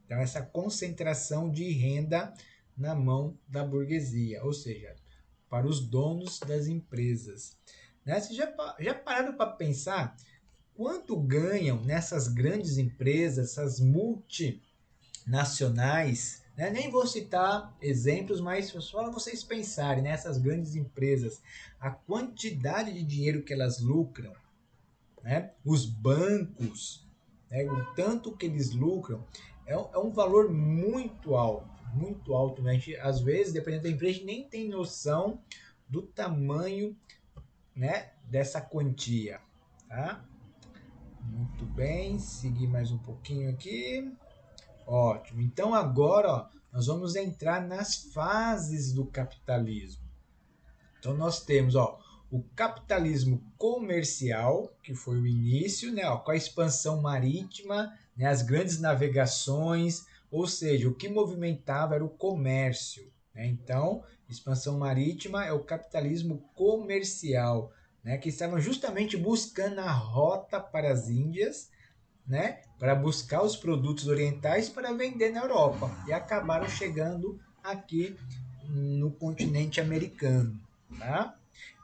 Então essa concentração de renda na mão da burguesia, ou seja, para os donos das empresas. Né? Vocês já pararam para pensar quanto ganham nessas grandes empresas, essas multinacionais, né? Nem vou citar exemplos, mas só para vocês pensarem nessas grandes empresas, a quantidade de dinheiro que elas lucram, né? Os bancos, né? O tanto que eles lucram, é um valor muito alto, muito alto. Né? A gente, às vezes, dependendo da empresa, a gente nem tem noção do tamanho, né, dessa quantia. Tá? Muito bem, seguir mais um pouquinho aqui. Ótimo. Então agora ó, nós vamos entrar nas fases do capitalismo. Então nós temos ó, o capitalismo comercial, que foi o início, né, ó, com a expansão marítima, né, as grandes navegações, ou seja, o que movimentava era o comércio. Né? Então, expansão marítima é o capitalismo comercial, né, que estavam justamente buscando a rota para as Índias, né, para buscar os produtos orientais para vender na Europa e acabaram chegando aqui no continente americano, tá?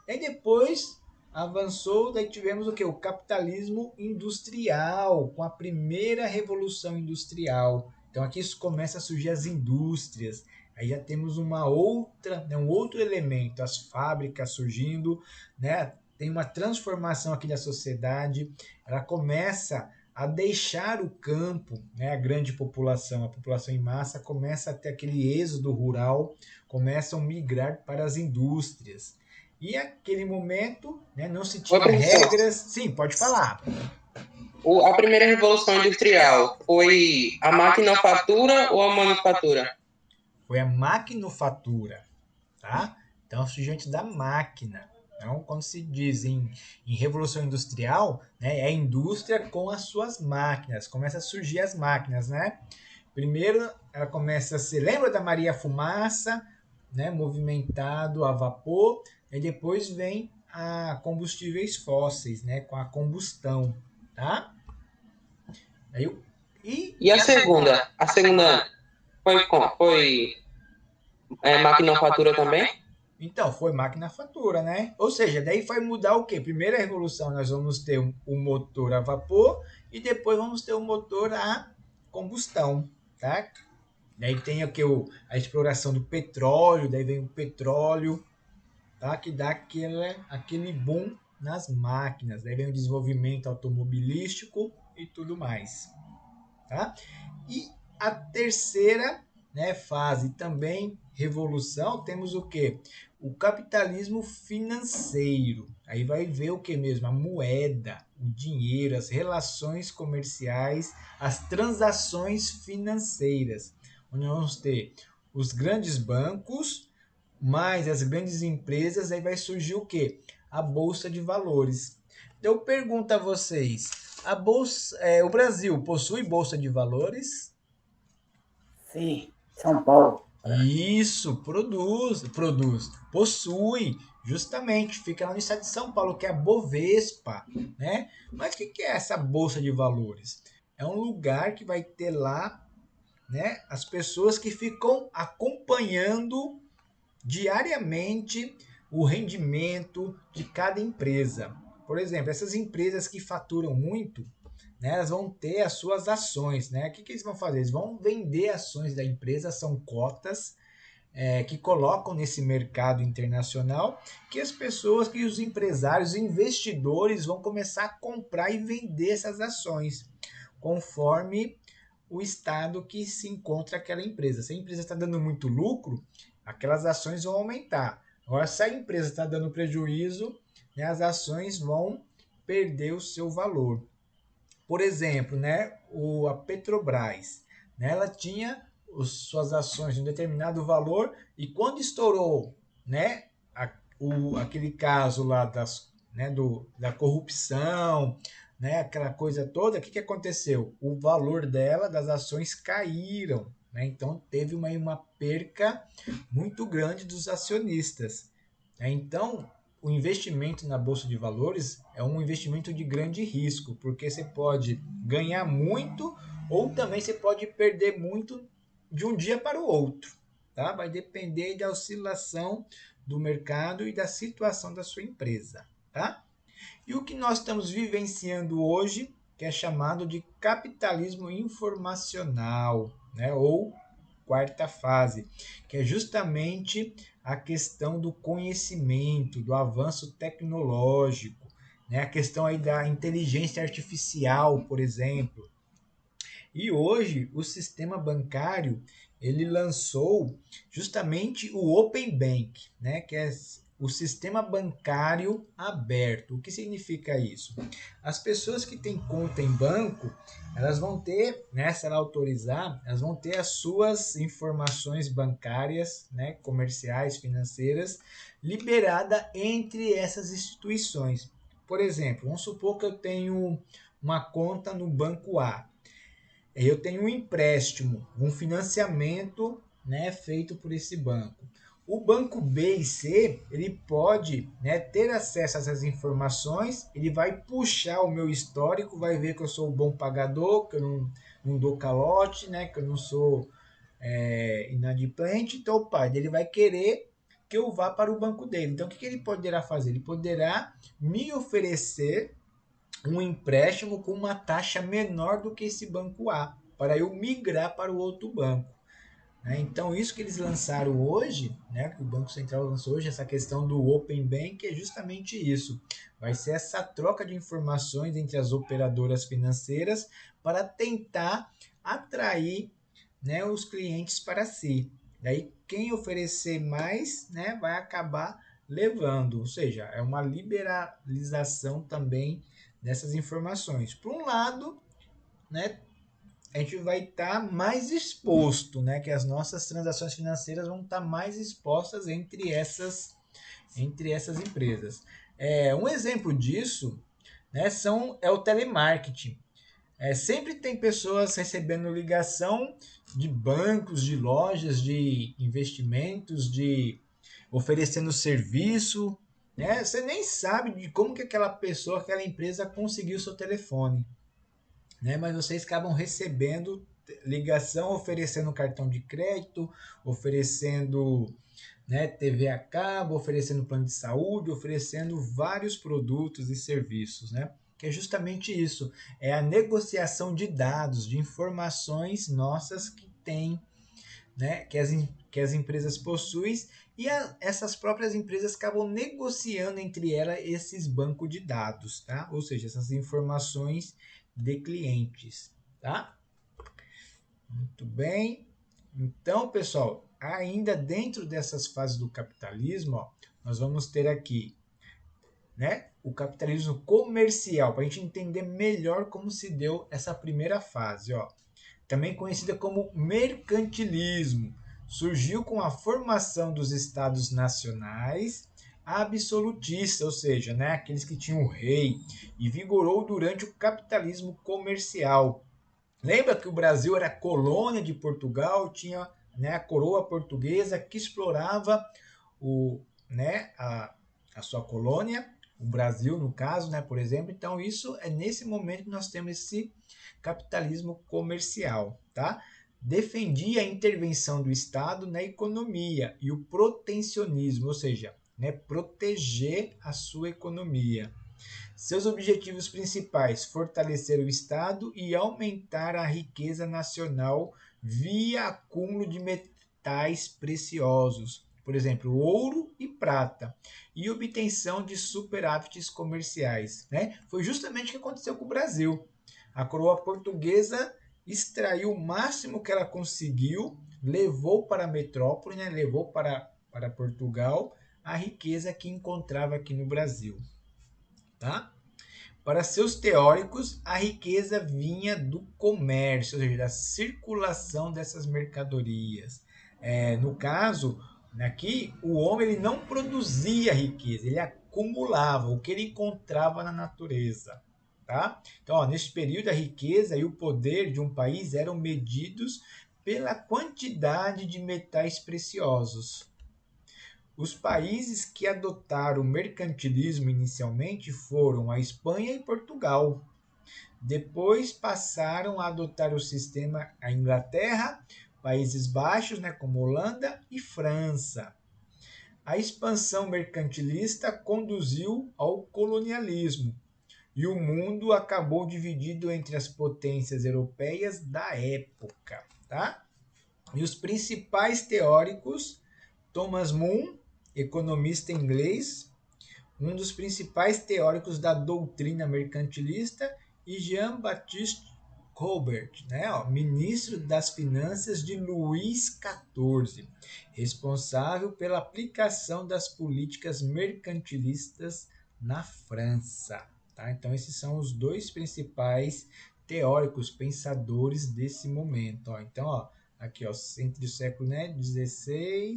E depois avançou, daí tivemos o que? O capitalismo industrial, com a primeira revolução industrial. Então aqui começa a surgir as indústrias. Aí já temos uma outra, né, um outro elemento, as fábricas surgindo, né? Tem uma transformação aqui da sociedade. Ela começa a deixar o campo, né, a grande população, a população em massa começa a ter aquele êxodo rural, começam a migrar para as indústrias. E aquele momento, né, não se Oi, tinha professor. regras. Sim, pode falar. A primeira revolução industrial foi a maquinofatura ou a manufatura? Foi a maquinofatura, tá? Então surgiu antes da máquina. Então, quando se diz em revolução industrial, né, é a indústria com as suas máquinas. Começa a surgir as máquinas, né? Primeiro, ela começa a ser, lembra da Maria Fumaça, né, movimentado a vapor, e depois vem a combustíveis fósseis, né, com a combustão, tá? Aí, E a segunda? A segunda foi maquinofatura também? então, foi máquina fatura, né? Ou seja, daí vai mudar o quê? Primeira revolução, nós vamos ter o motor a vapor e depois vamos ter o motor a combustão, tá? Daí tem aqui a exploração do petróleo, daí vem o petróleo, tá? Que dá aquele boom nas máquinas. Daí vem o desenvolvimento automobilístico e tudo mais, tá? E a terceira, né, fase também revolução, temos o que? O capitalismo financeiro. Aí vai ver o que mesmo? A moeda, o dinheiro, as relações comerciais, as transações financeiras. Onde nós vamos ter os grandes bancos, mais as grandes empresas, aí vai surgir o que? A Bolsa de Valores. Então, eu pergunto a vocês, a bolsa, o Brasil possui bolsa de valores? Sim, São Paulo. Isso, possui, justamente, fica lá no estado de São Paulo, que é a Bovespa, né? Mas o que é essa bolsa de valores? É um lugar que vai ter lá, né, as pessoas que ficam acompanhando diariamente o rendimento de cada empresa. Por exemplo, essas empresas que faturam muito, né, elas vão ter as suas ações, né? O que eles vão fazer? Eles vão vender ações da empresa, são cotas que colocam nesse mercado internacional, que as pessoas, que os empresários, investidores vão começar a comprar e vender essas ações, conforme o estado que se encontra aquela empresa. Se a empresa está dando muito lucro, aquelas ações vão aumentar. Agora, se a empresa está dando prejuízo, né, as ações vão perder o seu valor. Por exemplo, né, a Petrobras, né, ela tinha suas ações de um determinado valor e quando estourou, né, aquele caso lá da corrupção, né, aquela coisa toda, o que aconteceu? O valor dela, das ações, caíram. Né? Então teve uma perca muito grande dos acionistas. Né? Então, o investimento na bolsa de valores é um investimento de grande risco, porque você pode ganhar muito ou também você pode perder muito de um dia para o outro. Tá? Vai depender da oscilação do mercado e da situação da sua empresa. Tá? E o que nós estamos vivenciando hoje, que é chamado de capitalismo informacional, né? Ou quarta fase, que é justamente a questão do conhecimento, do avanço tecnológico, né? A questão aí da inteligência artificial, por exemplo. E hoje o sistema bancário ele lançou justamente o Open Bank, né? Que é o sistema bancário aberto. O que significa isso? As pessoas que têm conta em banco, elas vão ter, né, se ela autorizar, elas vão ter as suas informações bancárias, né, comerciais, financeiras, liberada entre essas instituições. Por exemplo, vamos supor que eu tenho uma conta no banco A. Eu tenho um empréstimo, um financiamento, né, feito por esse banco. O banco B e C, ele pode, né, ter acesso a essas informações, ele vai puxar o meu histórico, vai ver que eu sou um bom pagador, que eu não dou calote, né, que eu não sou inadimplente, então o pai dele vai querer que eu vá para o banco dele. Então o que ele poderá fazer? Ele poderá me oferecer um empréstimo com uma taxa menor do que esse banco A, para eu migrar para o outro banco. Né? Então, isso que eles lançaram hoje, né, que o Banco Central lançou hoje, essa questão do Open Bank, é justamente isso. Vai ser essa troca de informações entre as operadoras financeiras para tentar atrair, né, os clientes para si. Daí, quem oferecer mais, né, vai acabar levando. Ou seja, é uma liberalização também dessas informações. Por um lado, né, a gente vai estar mais exposto, né, que as nossas transações financeiras vão estar mais expostas entre essas empresas. Um exemplo disso, né, é o telemarketing. Sempre tem pessoas recebendo ligação de bancos, de lojas, de investimentos, de oferecendo serviço, né? Você nem sabe de como que aquela pessoa, aquela empresa conseguiu o seu telefone, né? Mas vocês acabam recebendo ligação oferecendo cartão de crédito, oferecendo, né, TV a cabo, oferecendo plano de saúde, oferecendo vários produtos e serviços, né? Que é justamente isso, é a negociação de dados, de informações nossas que tem, né, que as empresas possuem e essas próprias empresas acabam negociando entre elas esses bancos de dados, tá? Ou seja, essas informações de clientes, tá? Muito bem. Então, pessoal, ainda dentro dessas fases do capitalismo, ó, nós vamos ter aqui, né, o capitalismo comercial, para a gente entender melhor como se deu essa primeira fase, ó. Também conhecida como mercantilismo, surgiu com a formação dos estados nacionais absolutistas, ou seja, né, aqueles que tinham o rei, e vigorou durante o capitalismo comercial. Lembra que o Brasil era colônia de Portugal, tinha, né, a coroa portuguesa que explorava a sua colônia, o Brasil no caso, né, por exemplo. Então isso é nesse momento que nós temos esse capitalismo comercial, tá? Defendia a intervenção do Estado na economia e o protecionismo, ou seja, né, proteger a sua economia. Seus objetivos principais: fortalecer o Estado e aumentar a riqueza nacional via acúmulo de metais preciosos, por exemplo, ouro e prata, e obtenção de superávites comerciais. Né? Foi justamente o que aconteceu com o Brasil. A coroa portuguesa extraiu o máximo que ela conseguiu, levou para a metrópole, né? Levou para Portugal a riqueza que encontrava aqui no Brasil. Tá? Para seus teóricos, a riqueza vinha do comércio, ou seja, da circulação dessas mercadorias. No caso, aqui, o homem ele não produzia riqueza, ele acumulava o que ele encontrava na natureza. Tá? Então, neste período, a riqueza e o poder de um país eram medidos pela quantidade de metais preciosos. Os países que adotaram o mercantilismo inicialmente foram a Espanha e Portugal. Depois passaram a adotar o sistema a Inglaterra, Países Baixos, né, como Holanda e França. A expansão mercantilista conduziu ao colonialismo e o mundo acabou dividido entre as potências europeias da época. Tá? E os principais teóricos, Thomas More, economista inglês, um dos principais teóricos da doutrina mercantilista, e Jean-Baptiste Colbert, né, ministro das Finanças de Luís XIV, responsável pela aplicação das políticas mercantilistas na França. Tá? Então, esses são os dois principais teóricos, pensadores desse momento. Então, aqui, entre o século XVI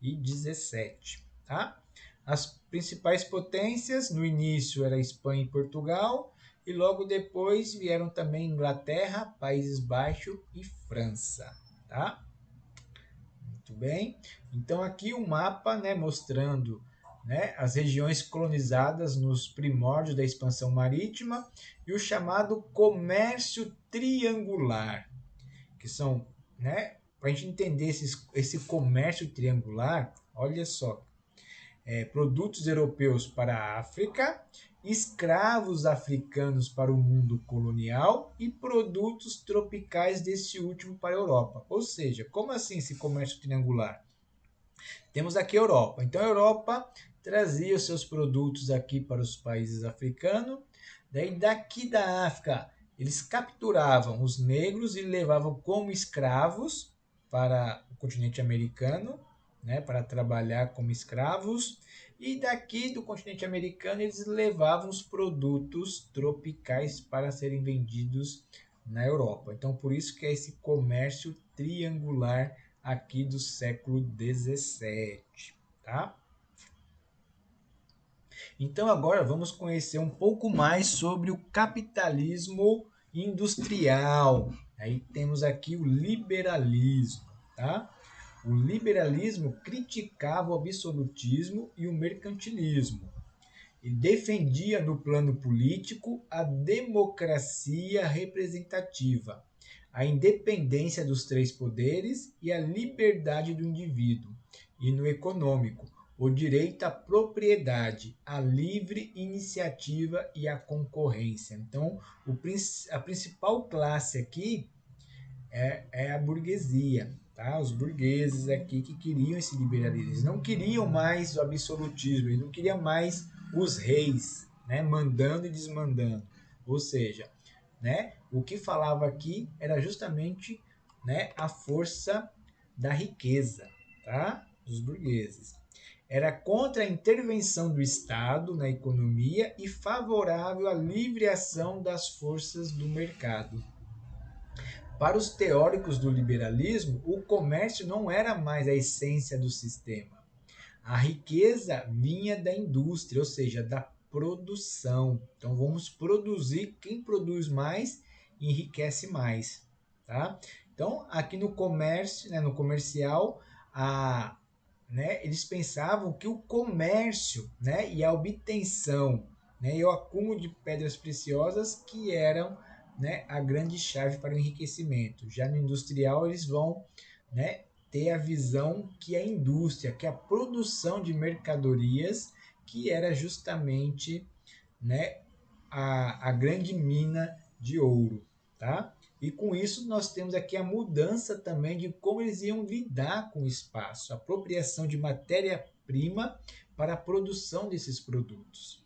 e XVII. Tá? As principais potências no início era Espanha e Portugal, e logo depois vieram também Inglaterra, Países Baixos e França. Tá? Muito bem. Então aqui o mapa, né, mostrando, né, as regiões colonizadas nos primórdios da expansão marítima e o chamado comércio triangular, que são, né, para a gente entender esse comércio triangular, olha só, produtos europeus para a África, escravos africanos para o mundo colonial e produtos tropicais desse último para a Europa. Ou seja, como assim esse comércio triangular? Temos aqui a Europa. Então a Europa trazia os seus produtos aqui para os países africanos. Daí daqui da África eles capturavam os negros e levavam como escravos para o continente americano, né, para trabalhar como escravos. E daqui do continente americano eles levavam os produtos tropicais para serem vendidos na Europa. Então por isso que é esse comércio triangular aqui do século XVII, tá? Então agora vamos conhecer um pouco mais sobre o capitalismo industrial. Aí temos aqui o liberalismo, tá? O liberalismo criticava o absolutismo e o mercantilismo. E defendia no plano político a democracia representativa, a independência dos três poderes e a liberdade do indivíduo. E no econômico, o direito à propriedade, a livre iniciativa e a concorrência. Então, a principal classe aqui é a burguesia, tá? Os burgueses aqui que queriam esse liberalismo. Eles não queriam mais o absolutismo, eles não queriam mais os reis, né, mandando e desmandando. Ou seja, né, o que falava aqui era justamente, né, a força da riqueza, tá? Dos burgueses. Era contra a intervenção do Estado na economia e favorável à livre ação das forças do mercado. Para os teóricos do liberalismo, o comércio não era mais a essência do sistema. A riqueza vinha da indústria, ou seja, da produção. Então vamos produzir, quem produz mais enriquece mais, tá? Então, aqui no comércio, né, no comercial, né, eles pensavam que o comércio, né, e a obtenção, né, e o acúmulo de pedras preciosas que eram, né, a grande chave para o enriquecimento. Já no industrial, eles vão, né, ter a visão que a indústria, que a produção de mercadorias, que era justamente, né, a grande mina de ouro, tá? E com isso nós temos aqui a mudança também de como eles iam lidar com o espaço, a apropriação de matéria-prima para a produção desses produtos.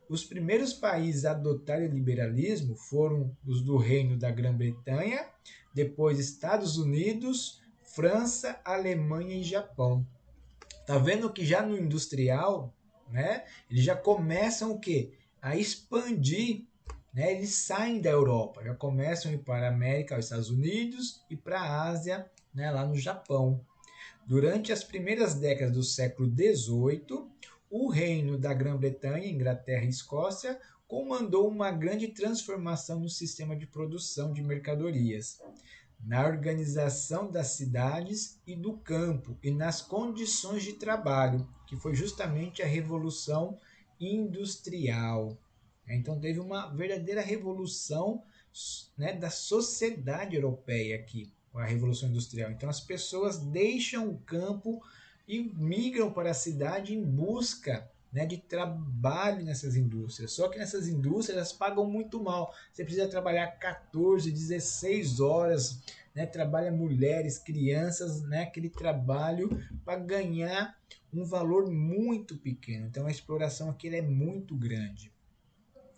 Os primeiros países a adotarem o liberalismo foram os do Reino da Grã-Bretanha, depois Estados Unidos, França, Alemanha e Japão. Tá vendo que já no industrial, né, eles já começam o quê? A expandir, né? Eles saem da Europa, já começam a ir para a América, os Estados Unidos e para a Ásia, né, lá no Japão. Durante as primeiras décadas do século XVIII, o reino da Grã-Bretanha, Inglaterra e Escócia comandou uma grande transformação no sistema de produção de mercadorias, na organização das cidades e do campo e nas condições de trabalho, que foi justamente a Revolução Industrial. Então teve uma verdadeira revolução, né, da sociedade europeia aqui, com a Revolução Industrial. Então as pessoas deixam o campo e migram para a cidade em busca, né, de trabalho nessas indústrias. Só que nessas indústrias elas pagam muito mal. Você precisa trabalhar 14, 16 horas, né, trabalha mulheres, crianças, né, aquele trabalho para ganhar um valor muito pequeno. Então a exploração aqui é muito grande.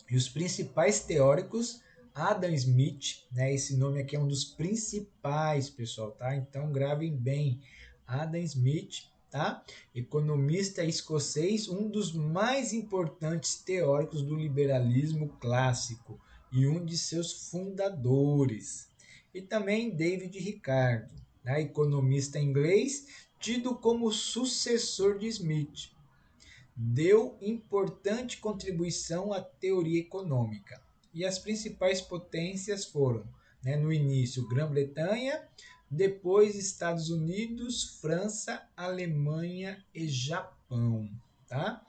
E os principais teóricos, Adam Smith, né, esse nome aqui é um dos principais, pessoal, tá? Então gravem bem, Adam Smith, tá? Economista escocês, um dos mais importantes teóricos do liberalismo clássico e um de seus fundadores. E também David Ricardo, né, economista inglês, tido como sucessor de Smith, deu importante contribuição à teoria econômica. E as principais potências foram, né, no início, Grã-Bretanha, depois Estados Unidos, França, Alemanha e Japão. Tá?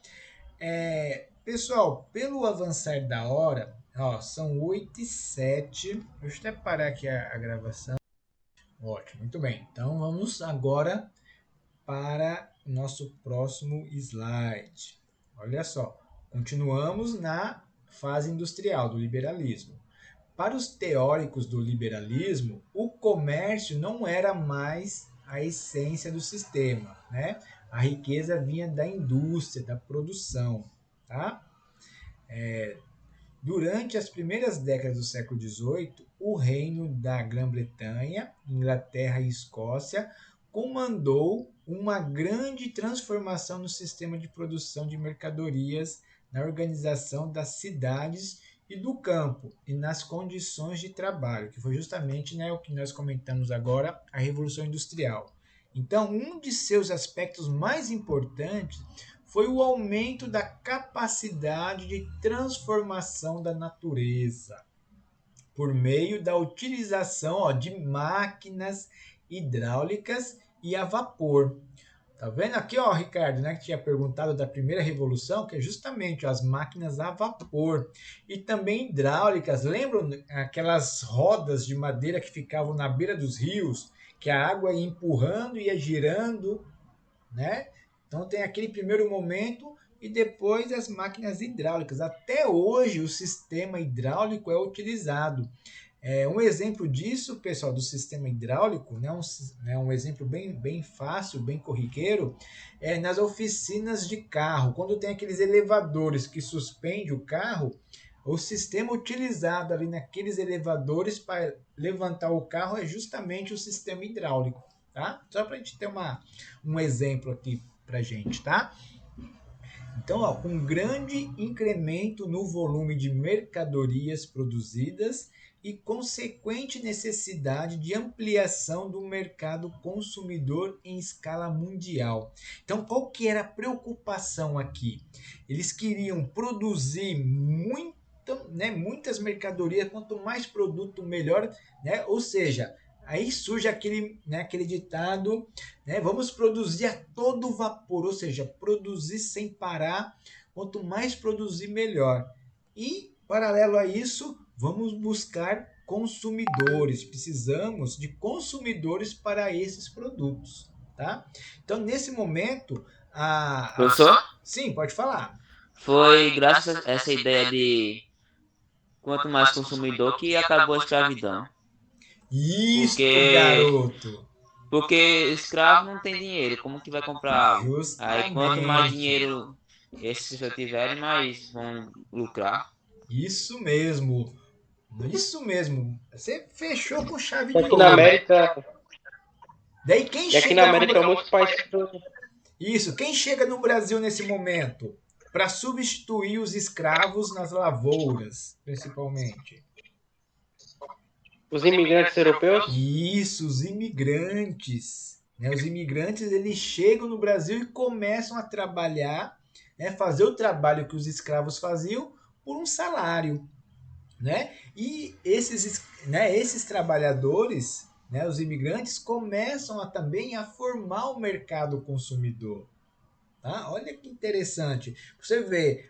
Pessoal, pelo avançar da hora, ó, são 8h07. Deixa eu até parar aqui a gravação. Ótimo, muito bem. Então vamos agora para o nosso próximo slide. Olha só, continuamos na fase industrial do liberalismo. Para os teóricos do liberalismo, o comércio não era mais a essência do sistema, né? A riqueza vinha da indústria, da produção, tá? Durante as primeiras décadas do século XVIII, o reino da Grã-Bretanha, Inglaterra e Escócia comandou uma grande transformação no sistema de produção de mercadorias, na organização das cidades e do campo e nas condições de trabalho, que foi justamente, né, o que nós comentamos agora, a Revolução Industrial. Então, um de seus aspectos mais importantes foi o aumento da capacidade de transformação da natureza por meio da utilização de máquinas hidráulicas e a vapor. Tá vendo aqui, ó, Ricardo, né, que tinha perguntado da primeira revolução, que é justamente as máquinas a vapor e também hidráulicas. Lembram aquelas rodas de madeira que ficavam na beira dos rios, que a água ia empurrando e ia girando, né? Então tem aquele primeiro momento e depois as máquinas hidráulicas. Até hoje o sistema hidráulico é utilizado. Um exemplo disso, pessoal, do sistema hidráulico, né, um exemplo bem fácil, bem corriqueiro, é nas oficinas de carro. Quando tem aqueles elevadores que suspendem o carro, o sistema utilizado ali naqueles elevadores para levantar o carro é justamente o sistema hidráulico. Tá? Só para a gente ter um exemplo aqui para a gente, tá? Então, ó, com um grande incremento no volume de mercadorias produzidas e consequente necessidade de ampliação do mercado consumidor em escala mundial. Então, qual que era a preocupação aqui? Eles queriam produzir muitas mercadorias, quanto mais produto, melhor, né? Ou seja, Aí surge aquele ditado, né? Vamos produzir a todo vapor, ou seja, produzir sem parar. Quanto mais produzir, melhor. E, paralelo a isso, vamos buscar consumidores. Precisamos de consumidores para esses produtos, tá? Então, nesse momento, Professor, sim, pode falar. foi graças a essa ideia de quanto mais consumidor que acabou a escravidão. Isso, Porque, garoto! porque escravo não tem dinheiro, como que vai comprar algo? Aí quanto mais Justamente. dinheiro esses pessoas tiverem, mais vão lucrar. Isso mesmo. Isso mesmo. Você fechou com chave E de aqui na ouro. América, Daí quem e aqui chega na no América muitos países. Isso, quem chega no Brasil nesse momento para substituir os escravos nas lavouras, principalmente? Os imigrantes europeus. Isso, os imigrantes. Né? Os imigrantes eles chegam no Brasil e começam a trabalhar, né? Fazer o trabalho que os escravos faziam por um salário. Né? E esses trabalhadores, né, os imigrantes, começam também a formar o mercado consumidor. Tá? Olha que interessante. Você vê,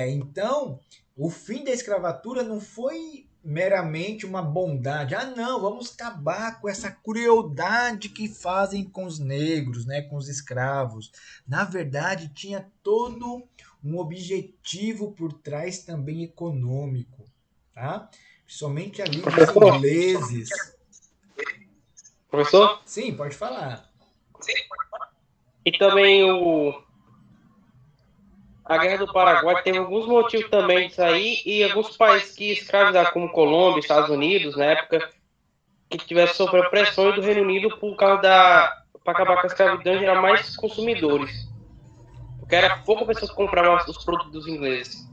então, o fim da escravatura não foi meramente uma bondade. Ah, não, vamos acabar com essa crueldade que fazem com os negros, né, com os escravos. Na verdade, tinha todo um objetivo por trás também econômico, tá? Principalmente ali dos Professor, ingleses. professor, Sim, pode falar. e também a Guerra do Paraguai teve alguns motivos também disso aí, e alguns países que escravizaram, como Colômbia, Estados Unidos, na época, que tivesse sofrendo pressões do Reino Unido por causa para acabar com a escravidão, gerar mais consumidores. Porque era pouca pessoa que comprava os produtos dos ingleses.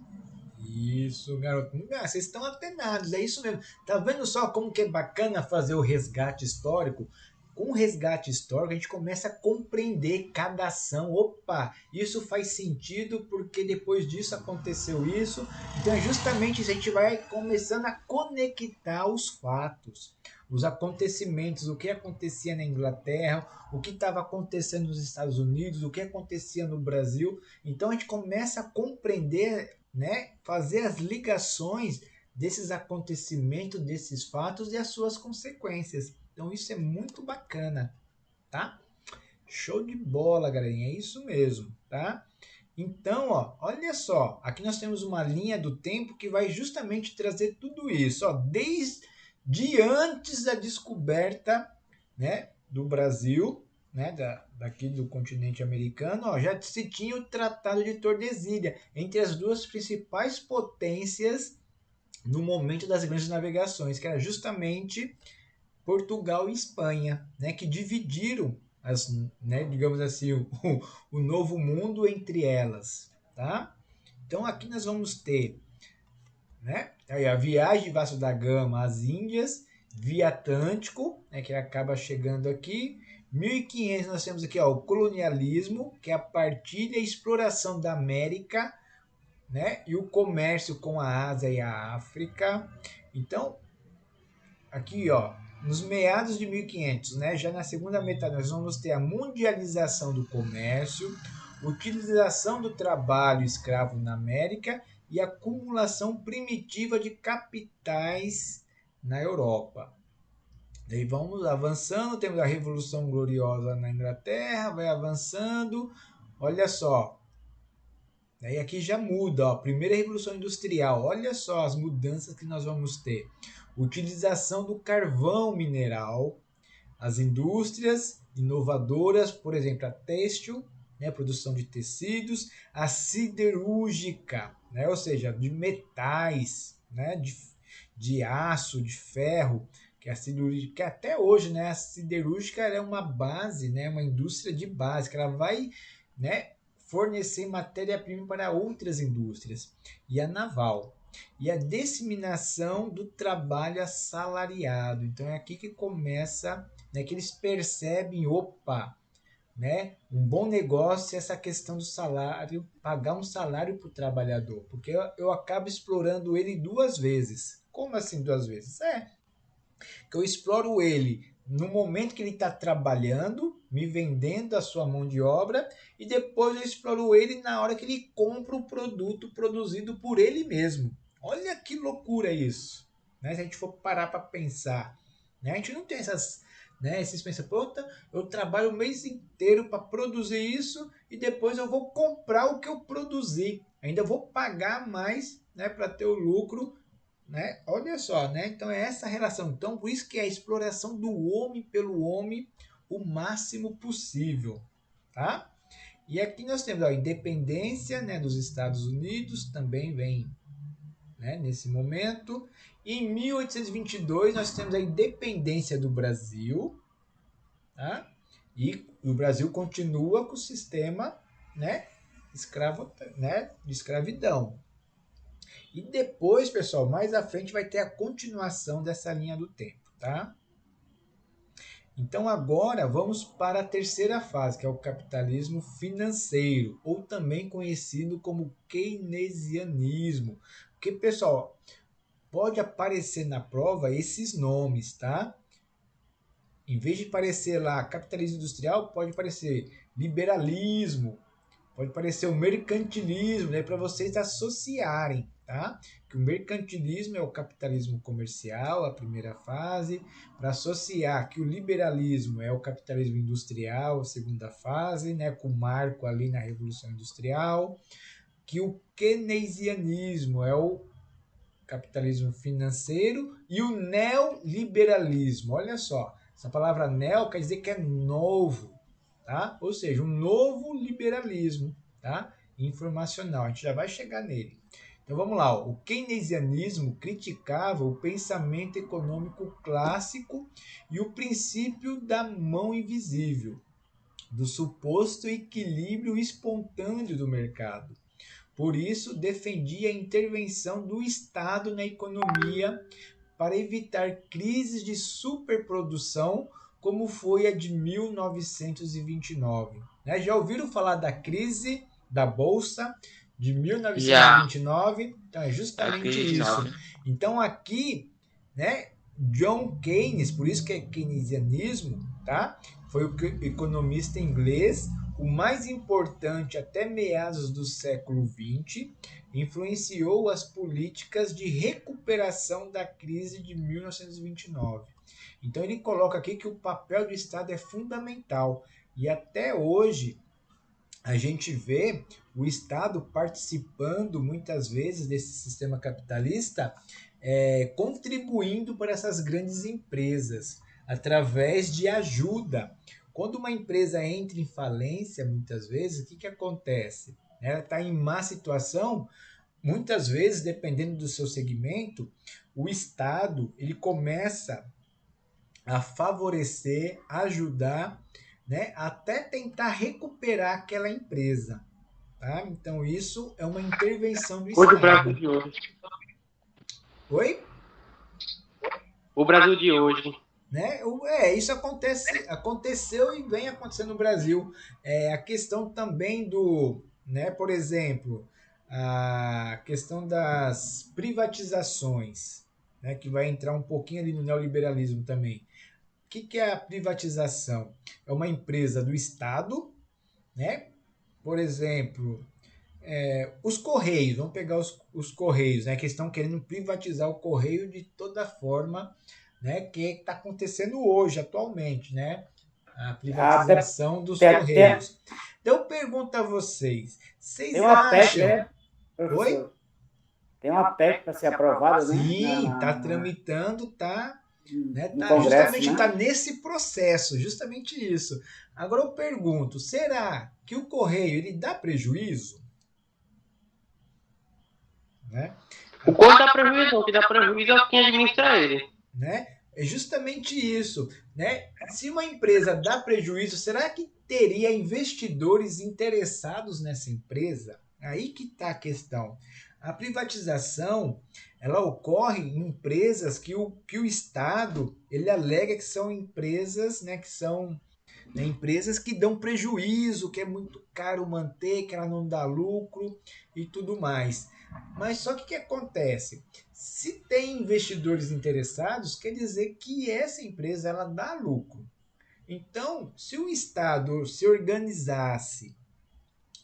Isso, garoto. Vocês estão atenados, é isso mesmo. Tá vendo só como que é bacana fazer o resgate histórico? Com o resgate histórico, a gente começa a compreender cada ação. Opa, isso faz sentido porque depois disso aconteceu isso. Então é justamente isso, a gente vai começando a conectar os fatos, os acontecimentos, o que acontecia na Inglaterra, o que estava acontecendo nos Estados Unidos, o que acontecia no Brasil. Então a gente começa a compreender, né, fazer as ligações desses acontecimentos, desses fatos e as suas consequências. Então isso é muito bacana, tá? Show de bola, galerinha, é isso mesmo, tá? Então, ó, olha só, aqui nós temos uma linha do tempo que vai justamente trazer tudo isso, ó, desde antes da descoberta, né, do Brasil, né, daqui do continente americano, ó, já se tinha o Tratado de Tordesilhas entre as duas principais potências no momento das grandes navegações, que era justamente Portugal e Espanha, né, que dividiram né, digamos assim, o novo mundo entre elas, tá? Então aqui nós vamos ter, né, aí a viagem de Vasco da Gama às Índias, via Atlântico, né, que acaba chegando aqui. 1500 nós temos aqui ó, o colonialismo, que é a partilha e exploração da América, né, e o comércio com a Ásia e a África. Então, aqui, ó, nos meados de 1500, né, já na segunda metade, nós vamos ter a mundialização do comércio, utilização do trabalho escravo na América e acumulação primitiva de capitais na Europa. Daí vamos avançando, temos a Revolução Gloriosa na Inglaterra, vai avançando, olha só. Daí aqui já muda, ó, primeira Revolução Industrial, olha só as mudanças que nós vamos ter. Utilização do carvão mineral, as indústrias inovadoras, por exemplo, a têxtil, né, produção de tecidos, a siderúrgica, né, ou seja, de metais, né, de aço, de ferro, que a siderúrgica, que até hoje, né, a siderúrgica é uma base, né, uma indústria de base, que ela vai, né, fornecer matéria-prima para outras indústrias. E a naval. E a disseminação do trabalho assalariado. Então é aqui que começa, né, que eles percebem, opa, né, um bom negócio é essa questão do salário, pagar um salário para o trabalhador, porque eu acabo explorando ele duas vezes. Como assim duas vezes? Que eu exploro ele no momento que ele está trabalhando, me vendendo a sua mão de obra, e depois eu exploro ele na hora que ele compra o produto produzido por ele mesmo. Olha que loucura isso, né? Se a gente for parar para pensar, né? A gente não tem essas, né? Esses pensamentos, eu trabalho o mês inteiro para produzir isso e depois eu vou comprar o que eu produzi. Ainda vou pagar mais, né, para ter o lucro, né? Olha só, né? Então é essa relação. Então por isso que é a exploração do homem pelo homem o máximo possível, tá? E aqui nós temos a independência, né, dos Estados Unidos, também vem, né, nesse momento. E em 1822 nós temos a independência do Brasil, tá? E o Brasil continua com o sistema, né, de escravidão. E depois, pessoal, mais à frente vai ter a continuação dessa linha do tempo, tá? Então agora vamos para a terceira fase, que é o capitalismo financeiro, ou também conhecido como keynesianismo. Porque, pessoal, pode aparecer na prova esses nomes, tá? Em vez de aparecer lá capitalismo industrial, pode aparecer liberalismo, pode parecer o mercantilismo, né, para vocês associarem, tá? Que o mercantilismo é o capitalismo comercial, a primeira fase, para associar que o liberalismo é o capitalismo industrial, a segunda fase, né, com o marco ali na Revolução Industrial, que o keynesianismo é o capitalismo financeiro e o neoliberalismo. Olha só, essa palavra neo quer dizer que é novo, tá? Ou seja, um novo liberalismo, tá? Informacional. A gente já vai chegar nele. Então vamos lá. O keynesianismo criticava o pensamento econômico clássico e o princípio da mão invisível, do suposto equilíbrio espontâneo do mercado. Por isso, defendia a intervenção do Estado na economia para evitar crises de superprodução, como foi a de 1929. Né? Já ouviram falar da crise da Bolsa de Já, 1929? Então, é justamente acredito isso. não. Então, aqui, né, John Keynes, por isso que é keynesianismo, tá? Foi o economista inglês, o mais importante até meados do século XX, influenciou as políticas de recuperação da crise de 1929. Então ele coloca aqui que o papel do Estado é fundamental e até hoje a gente vê o Estado participando muitas vezes desse sistema capitalista, contribuindo para essas grandes empresas através de ajuda. Quando uma empresa entra em falência, muitas vezes, o que acontece? Ela está em má situação, muitas vezes, dependendo do seu segmento, o Estado ele começa a favorecer, ajudar, né, até tentar recuperar aquela empresa. Tá? Então, isso é uma intervenção do Hoje o Brasil Estado. de hoje. Oi? O Brasil de hoje. Né? Isso aconteceu e vem acontecendo no Brasil. A questão também do, né, por exemplo, a questão das privatizações, né, que vai entrar um pouquinho ali no neoliberalismo também. O que é a privatização? É uma empresa do Estado, né? Por exemplo, os Correios, vamos pegar os Correios, né, que estão querendo privatizar o Correio de toda forma, né, que está acontecendo hoje, atualmente, né, a Até, privatização dos tem, tem, Correios. Então eu pergunto a vocês, vocês tem uma PEC, acham... né, Oi? professor? Tem uma PEC para ser aprovada, né? Sim, está tramitando, tá, né, No tá, Congresso, justamente está né? nesse processo, justamente isso. Agora eu pergunto, será que o Correio ele dá prejuízo? Né? O quanto dá prejuízo, o que dá prejuízo é quem administra ele. Né? É justamente isso. Né? Se uma empresa dá prejuízo, será que teria investidores interessados nessa empresa? Aí que está a questão. A privatização ela ocorre em empresas que o Estado ele alega que são empresas, né, que são né? Empresas que dão prejuízo, que é muito caro manter, que ela não dá lucro e tudo mais. Mas só que o que acontece? Se tem investidores interessados, quer dizer que essa empresa ela dá lucro. Então, se o Estado se organizasse,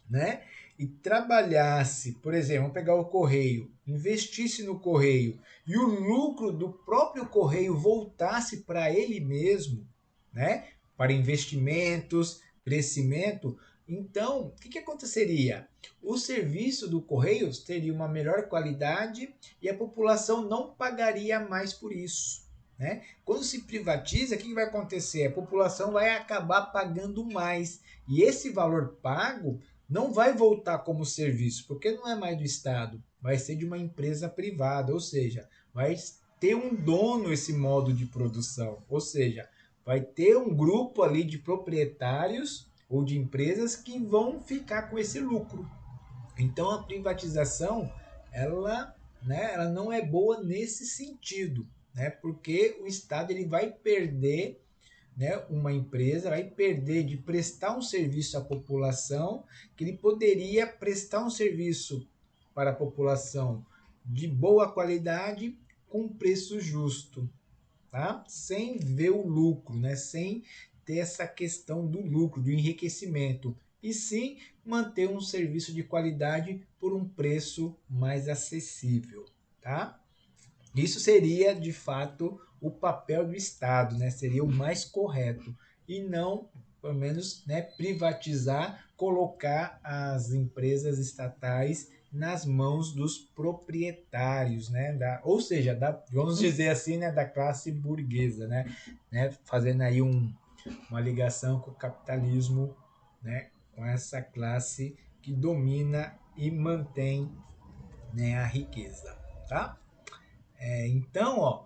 né, e trabalhasse, por exemplo, vamos pegar o Correio, investisse no Correio e o lucro do próprio Correio voltasse para ele mesmo, né, para investimentos, crescimento, então, o que aconteceria? O serviço do Correio teria uma melhor qualidade e a população não pagaria mais por isso. Né? Quando se privatiza, o que vai acontecer? A população vai acabar pagando mais. E esse valor pago não vai voltar como serviço, porque não é mais do Estado, vai ser de uma empresa privada, ou seja, vai ter um dono esse modo de produção, ou seja, vai ter um grupo ali de proprietários ou de empresas que vão ficar com esse lucro. Então a privatização, ela não é boa nesse sentido, né? Porque o Estado ele vai perder, né, uma empresa vai perder de prestar um serviço à população, que ele poderia prestar um serviço para a população de boa qualidade com preço justo, tá? Sem ver o lucro, né? Sem ter essa questão do lucro, do enriquecimento, e sim manter um serviço de qualidade por um preço mais acessível, tá? Isso seria, de fato, o papel do Estado, né? Seria o mais correto. E não, pelo menos, né, privatizar, colocar as empresas estatais nas mãos dos proprietários, né? Ou seja, vamos dizer assim, né, da classe burguesa, né? Fazendo aí uma ligação com o capitalismo, né? Com essa classe que domina e mantém, né, a riqueza, tá? Então,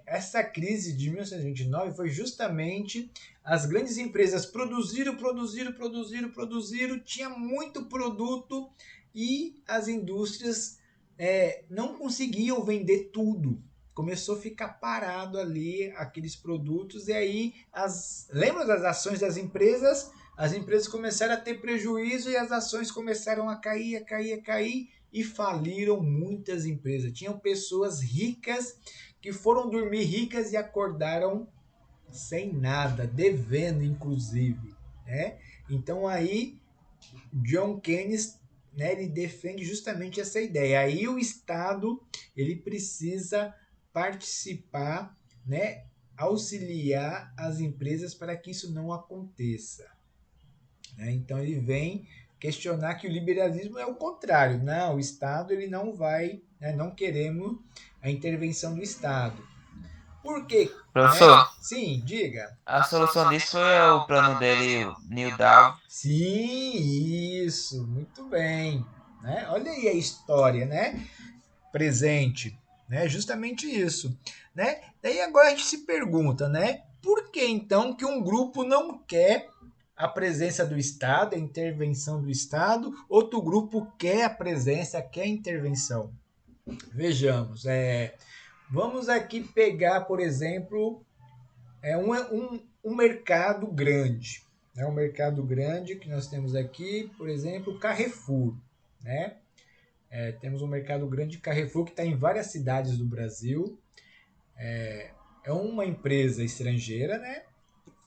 essa crise de 1929 foi justamente as grandes empresas produziram, tinha muito produto e as indústrias não conseguiam vender tudo. Começou a ficar parado ali aqueles produtos e aí lembra das ações das empresas? As empresas começaram a ter prejuízo e as ações começaram a cair e faliram muitas empresas. Tinham pessoas ricas que foram dormir ricas e acordaram sem nada, devendo inclusive, né? Então aí John Keynes, né, ele defende justamente essa ideia. Aí o Estado ele precisa participar, né, auxiliar as empresas para que isso não aconteça. Né? Então ele vem questionar que o liberalismo é o contrário. Não, o Estado ele não vai, né, não queremos a intervenção do Estado. Por quê? Professor, Né? Sim, diga. a solução disso foi o plano dele, o New Down. Sim, isso, muito bem. Né? Olha aí a história, né? Presente, né? Justamente isso, né? Daí agora a gente se pergunta, né? Por que então que um grupo não quer a presença do Estado, a intervenção do Estado, outro grupo quer a presença, quer a intervenção? Vejamos, vamos aqui pegar, por exemplo, um mercado grande. Né? Um mercado grande que nós temos aqui, por exemplo, o Carrefour. Né? Temos um mercado grande de Carrefour que está em várias cidades do Brasil. É uma empresa estrangeira, né?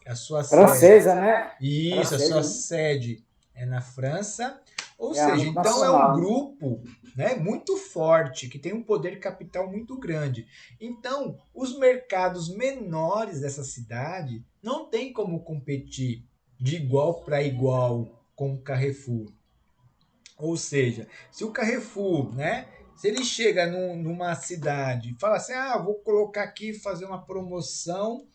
A sua Francesa, sede. né? Isso, a Francesa, sua né? sede é na França. Ou É a seja, então é um multinacional. grupo, né, muito forte, que tem um poder capital muito grande. Então, os mercados menores dessa cidade não tem como competir de igual para igual com o Carrefour. Ou seja, se o Carrefour, né, se ele chega numa cidade e fala assim, vou colocar aqui, fazer uma promoção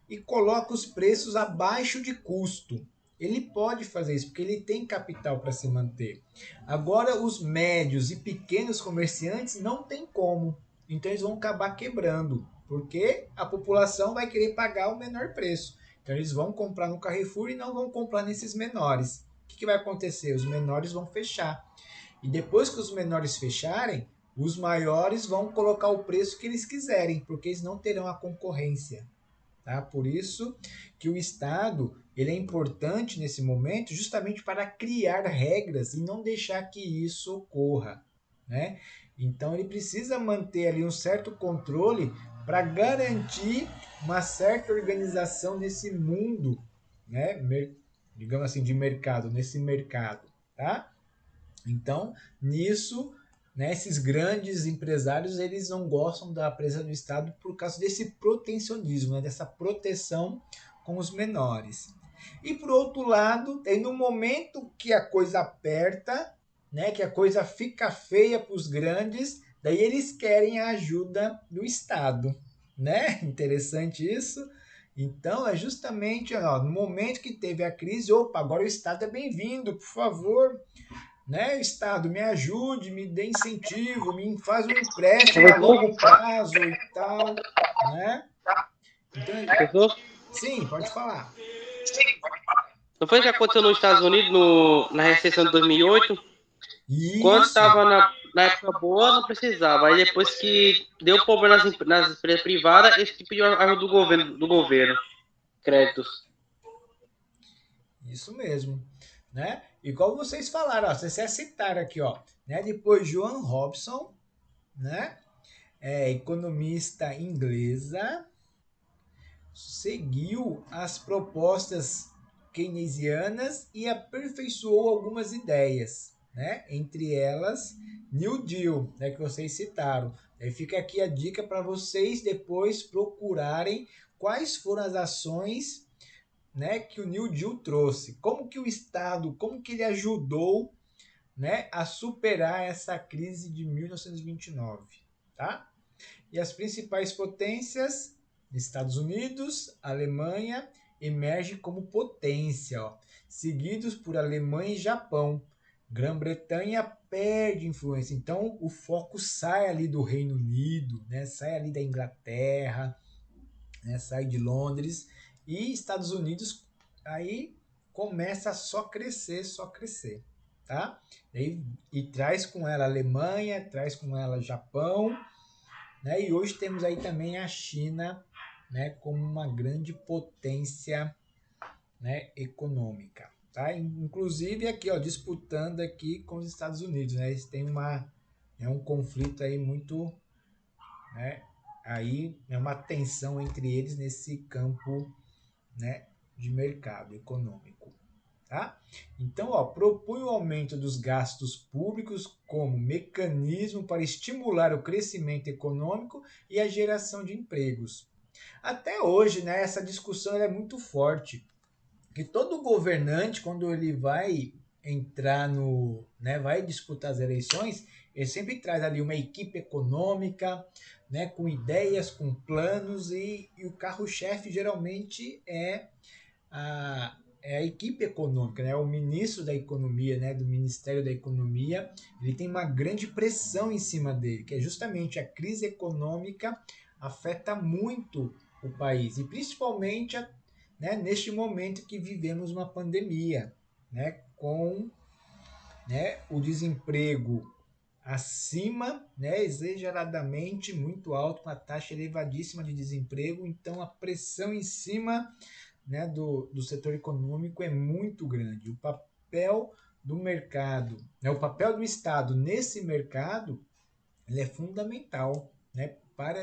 e coloca os preços abaixo de custo. Ele pode fazer isso, porque ele tem capital para se manter. Agora, os médios e pequenos comerciantes não tem como. Então, eles vão acabar quebrando, porque a população vai querer pagar o menor preço. Então, eles vão comprar no Carrefour e não vão comprar nesses menores. O que vai acontecer? Os menores vão fechar. E depois que os menores fecharem, os maiores vão colocar o preço que eles quiserem, porque eles não terão a concorrência. tá? Por isso que o Estado ele é importante nesse momento justamente para criar regras e não deixar que isso ocorra, né? Então ele precisa manter ali um certo controle para garantir uma certa organização nesse mundo, né? Digamos assim, de mercado, nesse mercado, tá? Então, nisso, né, esses grandes empresários, eles não gostam da presença do Estado por causa desse protecionismo, né, dessa proteção com os menores. E por outro lado, tem no momento que a coisa aperta, né, que a coisa fica feia para os grandes, daí eles querem a ajuda do Estado, né? Interessante isso. Então, é justamente ó, no momento que teve a crise, opa, agora o Estado é bem-vindo, por favor, né? Estado, me ajude, me dê incentivo, me faz um empréstimo a Professor, longo prazo e tal, né? Então, professor, sim, pode falar. não foi o que aconteceu nos Estados Unidos na recessão de 2008? Quando Isso, estava na época boa, não precisava. Aí depois que deu problema nas empresas privadas, esse tipo de ajuda do governo, créditos. isso mesmo, né? E como vocês falaram, ó, vocês citaram aqui, ó, né? Depois Joan Robson, né? Economista inglesa, seguiu as propostas keynesianas e aperfeiçoou algumas ideias, né? Entre elas, New Deal, né, que vocês citaram. Aí fica aqui a dica para vocês depois procurarem quais foram as ações, né, que o New Deal trouxe, como que o Estado, como que ele ajudou, né, a superar essa crise de 1929, tá? E as principais potências, Estados Unidos, Alemanha, emergem como potência, ó, seguidos por Alemanha e Japão. Grã-Bretanha perde influência, então o foco sai ali do Reino Unido, né? Sai ali da Inglaterra, né? Sai de Londres e Estados Unidos aí começa a só crescer, tá? E traz com ela a Alemanha, traz com ela Japão, né? E hoje temos aí também a China, né, como uma grande potência, né, econômica, tá? Inclusive aqui, ó, disputando aqui com os Estados Unidos, né? Eles têm um conflito aí muito, né, aí é uma tensão entre eles nesse campo, né, de mercado econômico. Tá? Então, ó, propõe o aumento dos gastos públicos como mecanismo para estimular o crescimento econômico e a geração de empregos. Até hoje, né, essa discussão é muito forte, que todo governante, quando ele vai entrar no, né, vai disputar as eleições, ele sempre traz ali uma equipe econômica, né, com ideias, com planos e o carro-chefe geralmente é a equipe econômica, né? O ministro da Economia, né? Do Ministério da Economia, ele tem uma grande pressão em cima dele, que é justamente a crise econômica afeta muito o país e principalmente, né, neste momento que vivemos uma pandemia, né? Com, né, o desemprego acima, né, exageradamente muito alto, uma taxa elevadíssima de desemprego, então a pressão em cima, né, do setor econômico é muito grande. O papel do mercado, né, o papel do Estado nesse mercado, ele é fundamental, né, para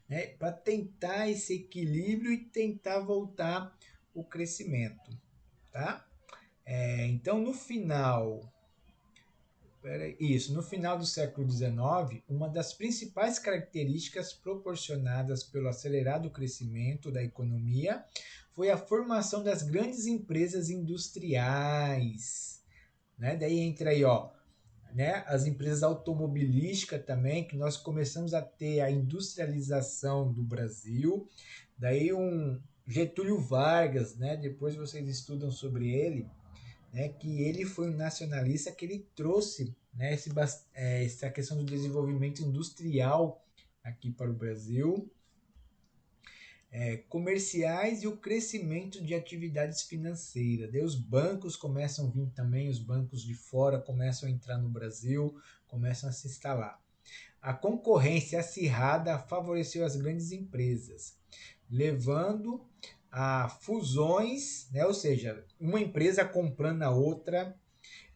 né, para tentar esse equilíbrio e tentar voltar o crescimento, tá? Então, no final, no final do século XIX, uma das principais características proporcionadas pelo acelerado crescimento da economia foi a formação das grandes empresas industriais, né? Daí entra aí, ó, né, as empresas automobilísticas também, que nós começamos a ter a industrialização do Brasil. Daí um Getúlio Vargas, né? Depois vocês estudam sobre ele, né, que ele foi um nacionalista que ele trouxe, né, essa questão do desenvolvimento industrial aqui para o Brasil, comerciais e o crescimento de atividades financeiras. Daí os bancos começam a vir também, os bancos de fora começam a entrar no Brasil, começam a se instalar. A concorrência acirrada favoreceu as grandes empresas, levando a fusões, né? Ou seja, uma empresa comprando a outra,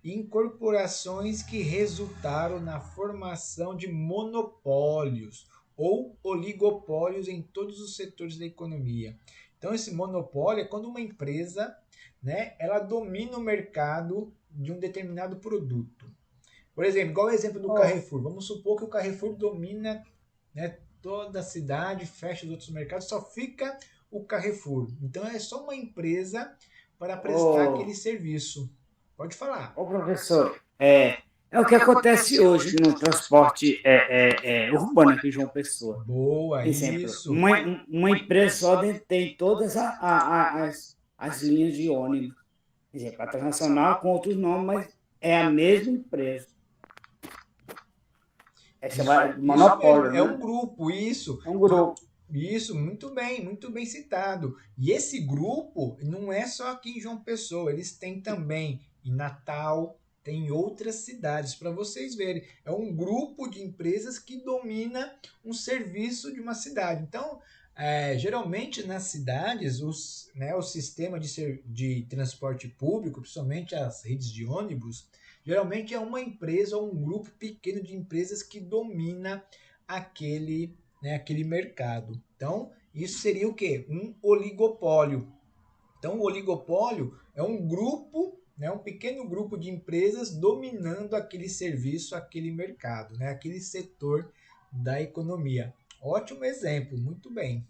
e incorporações que resultaram na formação de monopólios ou oligopólios em todos os setores da economia. Então, esse monopólio é quando uma empresa, né, ela domina o mercado de um determinado produto. Por exemplo, igual o exemplo do Carrefour. Vamos supor que o Carrefour domina, né, toda a cidade, fecha os outros mercados, só fica o Carrefour. Então é só uma empresa para prestar aquele serviço. Pode falar. Ô, professor, é o que acontece hoje no transporte urbano aqui em João Pessoa. Boa, Exemplo, isso. uma empresa só detém todas as linhas de ônibus. Exemplo, a Transnacional com outros nomes, mas é a mesma empresa. É chamada de Isso mesmo, monopólio, é um né? grupo, isso. É um grupo. Isso, muito bem citado. E esse grupo não é só aqui em João Pessoa, eles têm também em Natal, tem em outras cidades, para vocês verem. É um grupo de empresas que domina um serviço de uma cidade. Então, geralmente nas cidades, o sistema de transporte público, principalmente as redes de ônibus, geralmente é uma empresa ou um grupo pequeno de empresas que domina aquele, né, aquele mercado. Então, isso seria o quê? Um oligopólio. Então, o oligopólio é um grupo, né, um pequeno grupo de empresas dominando aquele serviço, aquele mercado, né, aquele setor da economia. Ótimo exemplo, muito bem.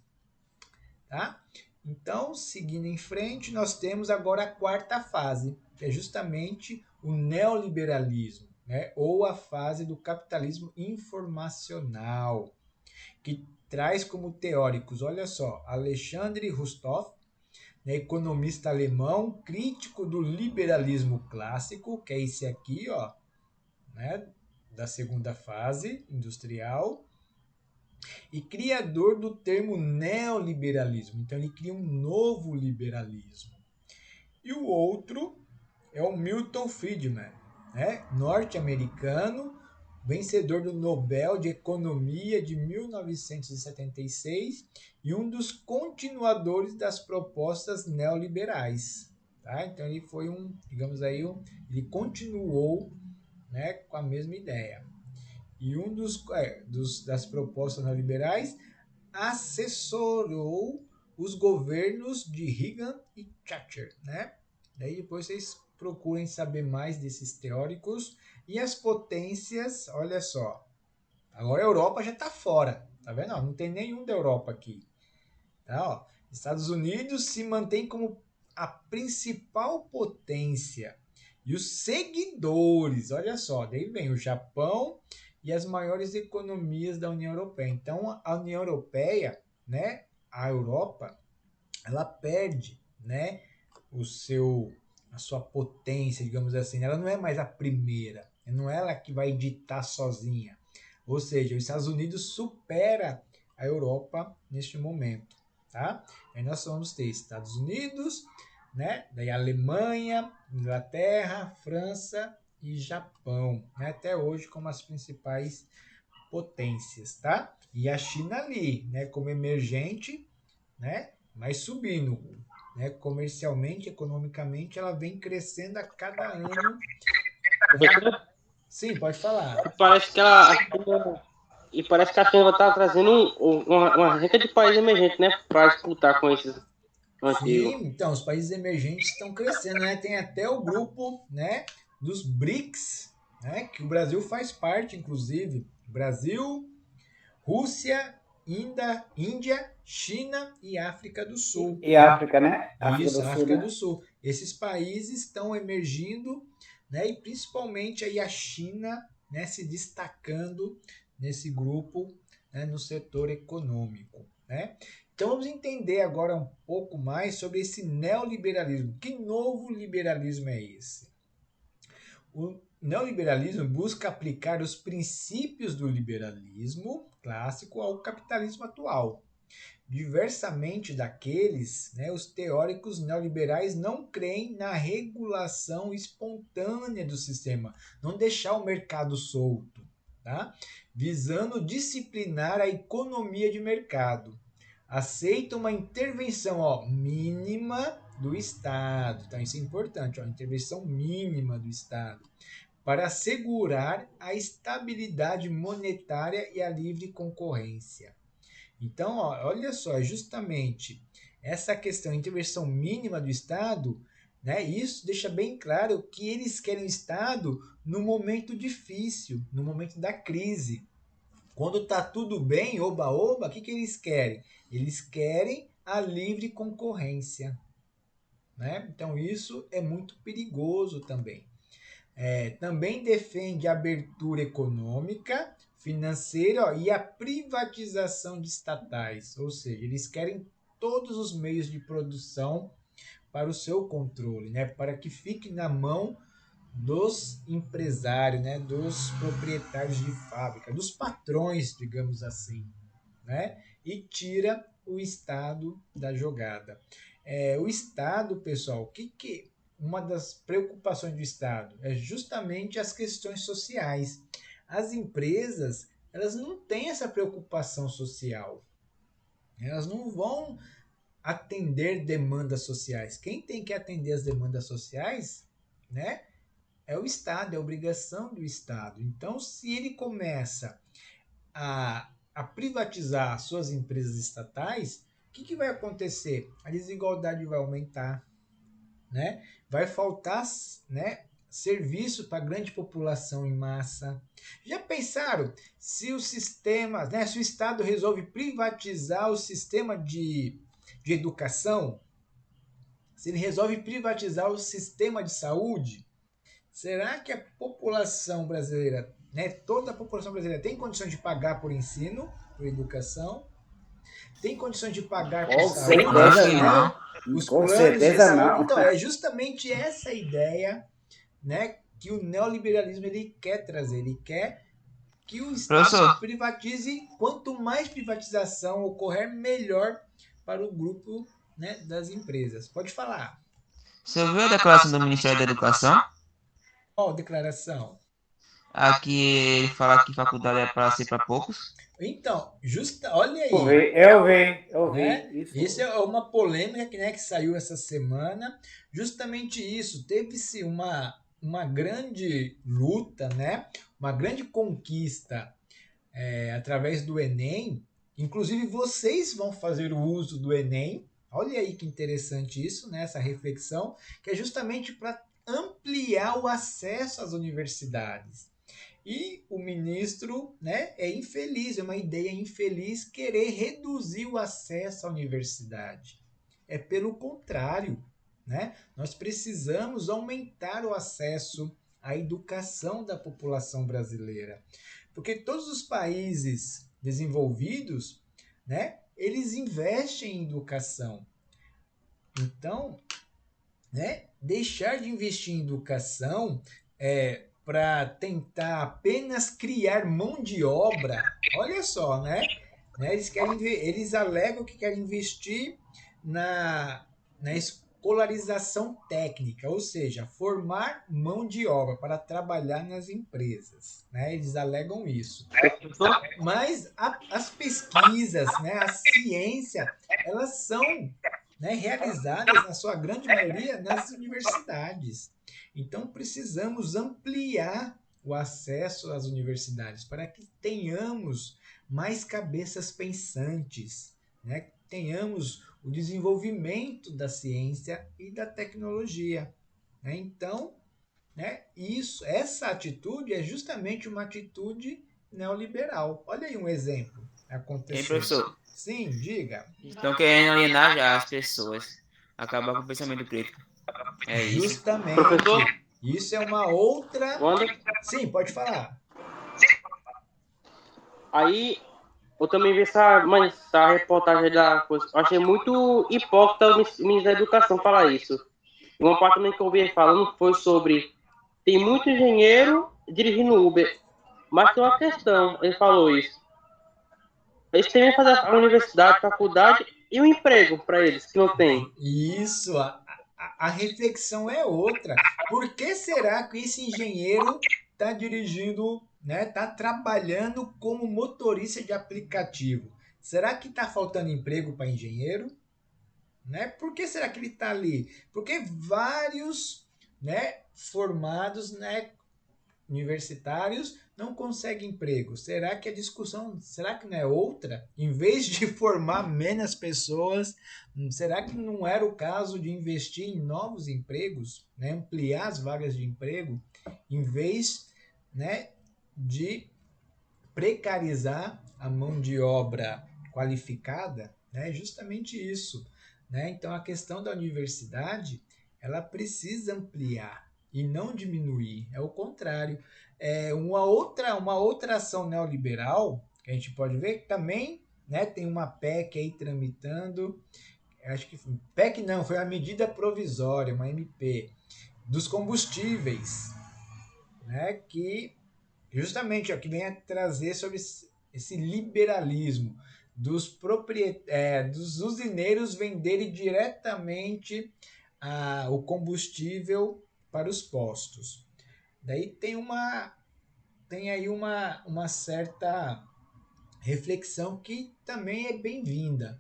Tá? Então, seguindo em frente, nós temos agora a quarta fase, que é justamente o neoliberalismo, né, ou a fase do capitalismo informacional, que traz como teóricos, olha só, Alexandre Rustov, né, economista alemão, crítico do liberalismo clássico, que é esse aqui, ó, né, da segunda fase industrial, e criador do termo neoliberalismo. Então ele cria um novo liberalismo. E o outro é o Milton Friedman, né, norte-americano, vencedor do Nobel de Economia de 1976 e um dos continuadores das propostas neoliberais. Tá? Então ele foi digamos aí, ele continuou, né, com a mesma ideia. E um das propostas neoliberais assessorou os governos de Reagan e Thatcher, né? Daí depois vocês procurem saber mais desses teóricos e as potências, olha só. Agora a Europa já está fora, tá vendo? Não tem nenhum da Europa aqui. Tá, ó. Estados Unidos se mantém como a principal potência. E os seguidores, olha só, daí vem o Japão e as maiores economias da União Europeia. Então a União Europeia, né, a Europa, ela perde, né, a sua potência, digamos assim. Ela não é mais a primeira, não é ela que vai ditar sozinha. Ou seja, os Estados Unidos supera a Europa neste momento, tá? Aí nós vamos ter Estados Unidos, né? Daí Alemanha, Inglaterra, França e Japão, né? Até hoje como as principais potências, tá? E a China ali, né? Como emergente, né? Mas subindo, né? Comercialmente, economicamente, ela vem crescendo a cada ano. Sim, pode falar. Parece que e parece que a China está trazendo uma rede de países emergentes, né? Para disputar com esses antigos. Sim, então, os países emergentes estão crescendo, né? Tem até o grupo, né, dos BRICS, né, que o Brasil faz parte, inclusive. Brasil, Rússia, Índia, China e África do Sul. E África, né? África Isso, do Sul, África né? do Sul. Esses países estão emergindo, né, e principalmente aí a China, né, se destacando nesse grupo, né, no setor econômico, né? Então vamos entender agora um pouco mais sobre esse neoliberalismo. Que novo liberalismo é esse? O neoliberalismo busca aplicar os princípios do liberalismo clássico ao capitalismo atual. Diversamente daqueles, né, os teóricos neoliberais não creem na regulação espontânea do sistema, não deixar o mercado solto. tá? Visando disciplinar a economia de mercado. Aceita uma intervenção mínima do Estado. Então, isso é importante, intervenção mínima do Estado para assegurar a estabilidade monetária e a livre concorrência. Então, olha só, justamente essa questão, intervenção mínima do Estado, né, isso deixa bem claro que eles querem o Estado no momento difícil, no momento da crise. Quando está tudo bem, oba-oba, o que eles querem? Eles querem a livre concorrência. Né? Então, isso é muito perigoso também. Também defende a abertura econômica, financeira e a privatização de estatais, ou seja, eles querem todos os meios de produção para o seu controle, né? Para que fique na mão dos empresários, né? Dos proprietários de fábrica, dos patrões, digamos assim, né? E tira o Estado da jogada. O Estado, pessoal, que uma das preocupações do Estado é justamente as questões sociais. As empresas, elas não têm essa preocupação social. Elas não vão atender demandas sociais. Quem tem que atender as demandas sociais, né, é o Estado, é a obrigação do Estado. Então, se ele começa a privatizar suas empresas estatais, o que vai acontecer? A desigualdade vai aumentar, né? Vai faltar, né, serviço para a grande população em massa. Já pensaram se o sistema, né, se o Estado resolve privatizar o sistema de educação? Se ele resolve privatizar o sistema de saúde? Será que a população brasileira, né, toda a população brasileira tem condições de pagar por ensino, por educação? Tem condições de pagar por saúde? Certeza Né? não. Os Com planos de certeza saúde. não. Então, é justamente essa ideia, né, que o neoliberalismo ele quer trazer. Ele quer que o Estado Professor, privatize. Quanto mais privatização ocorrer, melhor para o grupo, né, das empresas. Pode falar. você viu a declaração do Ministério da Educação? Qual declaração? Aqui ele fala que faculdade é para ser para poucos. Então, olha aí. Eu vi. Né? Isso. Isso é uma polêmica que saiu essa semana. Justamente isso. Teve-se uma grande luta, né? Uma grande conquista através do Enem. Inclusive, vocês vão fazer o uso do Enem. Olha aí que interessante isso, né? Essa reflexão, que é justamente para ampliar o acesso às universidades. E o ministro, né, é infeliz, é uma ideia infeliz querer reduzir o acesso à universidade. É pelo contrário, né? Nós precisamos aumentar o acesso à educação da população brasileira. Porque todos os países desenvolvidos, né, eles investem em educação. Então, né, deixar de investir em educação para tentar apenas criar mão de obra, olha só, né? Eles alegam que querem investir na escolarização técnica, ou seja, formar mão de obra para trabalhar nas empresas, né? Eles alegam isso. Mas as pesquisas, né, a ciência, elas são, né, realizadas, na sua grande maioria, nas universidades. Então, precisamos ampliar o acesso às universidades para que tenhamos mais cabeças pensantes, né? Tenhamos o desenvolvimento da ciência e da tecnologia. Né? Então, né, essa atitude é justamente uma atitude neoliberal. Olha aí um exemplo acontecendo. Hein, professor? Sim, diga. Estão querendo alienar já as pessoas. Acabar com o pensamento crítico. É isso. Justamente. Professor? Isso é uma outra. Wanda? Sim, pode falar. Aí eu também vi essa reportagem da coisa. Eu achei muito hipócrita o ministro da Educação falar isso. Uma parte também que eu ouvi ele falando foi sobre tem muito engenheiro dirigindo Uber, mas tem uma questão, ele falou isso. Eles têm que fazer a universidade, a faculdade e o emprego para eles, que não tem. Isso, a reflexão é outra. Por que será que esse engenheiro está dirigindo né, tá trabalhando como motorista de aplicativo. Será que está faltando emprego para engenheiro? Né? Por que será que ele está ali? Porque vários, né, formados, né, universitários não conseguem emprego. Será que a discussão, será que não é outra? Em vez de formar menos pessoas, será que não era o caso de investir em novos empregos, né, ampliar as vagas de emprego, em vez, né, de precarizar a mão de obra qualificada? Né? Justamente isso. Né? Então, a questão da universidade, ela precisa ampliar e não diminuir. É o contrário. Uma outra ação neoliberal que a gente pode ver que também, né, tem uma PEC aí tramitando, acho que PEC não, foi uma medida provisória, uma MP, dos combustíveis, né, que justamente que vem a trazer sobre esse liberalismo dos usineiros venderem diretamente o combustível para os postos. Daí tem aí uma certa reflexão que também é bem-vinda.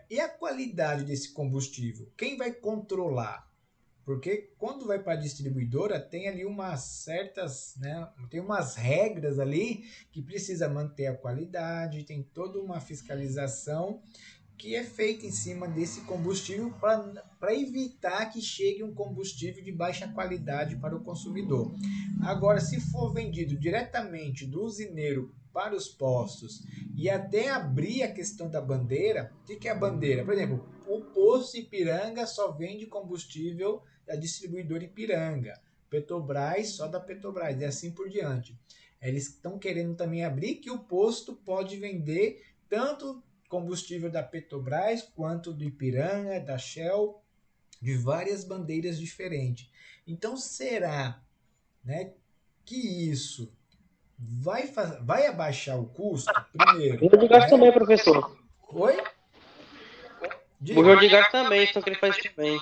E a qualidade desse combustível? Quem vai controlar? Porque quando vai para a distribuidora, tem ali umas certas, né, tem umas regras ali que precisa manter a qualidade, tem toda uma fiscalização que é feita em cima desse combustível para evitar que chegue um combustível de baixa qualidade para o consumidor. Agora, se for vendido diretamente do usineiro para os postos e até abrir a questão da bandeira, o que é a bandeira? Por exemplo, o posto Ipiranga só vende combustível da distribuidora Ipiranga, Petrobras só da Petrobras e assim por diante. Eles estão querendo também abrir que o posto pode vender tanto combustível da Petrobras quanto do Ipiranga, da Shell, de várias bandeiras diferentes. Então será, né, que isso vai abaixar o custo? Primeiro, Bujão de gás né? também, professor. Oi? Bujão Diga. de gás também, estão querendo fazer isso também.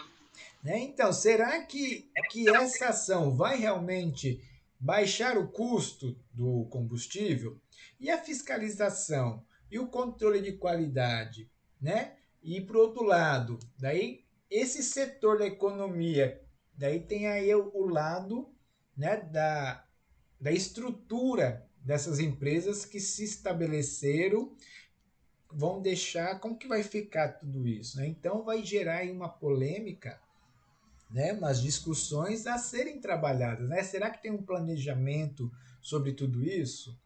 Né? Então, será que essa ação vai realmente baixar o custo do combustível? E a fiscalização? E o controle de qualidade? Né? E, por outro lado, daí esse setor da economia, daí tem aí o lado, né, da estrutura dessas empresas que se estabeleceram, vão deixar, como que vai ficar tudo isso? Né? Então vai gerar aí uma polêmica, né, umas discussões a serem trabalhadas. Né? Será que tem um planejamento sobre tudo isso?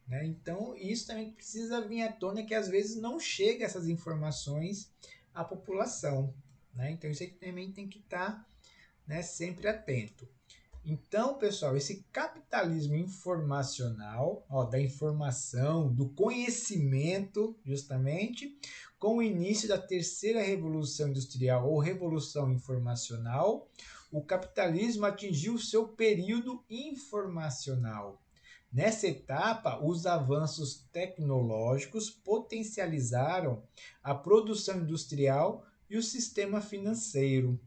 Né? Então, isso também precisa vir à tona, que às vezes não chega essas informações à população. Né? Então, isso aí também tem que estar, né, sempre atento. Então, pessoal, esse capitalismo informacional, ó, da informação, do conhecimento, justamente, com o início da terceira revolução industrial ou revolução informacional, o capitalismo atingiu seu período informacional. Nessa etapa, os avanços tecnológicos potencializaram a produção industrial e o sistema financeiro.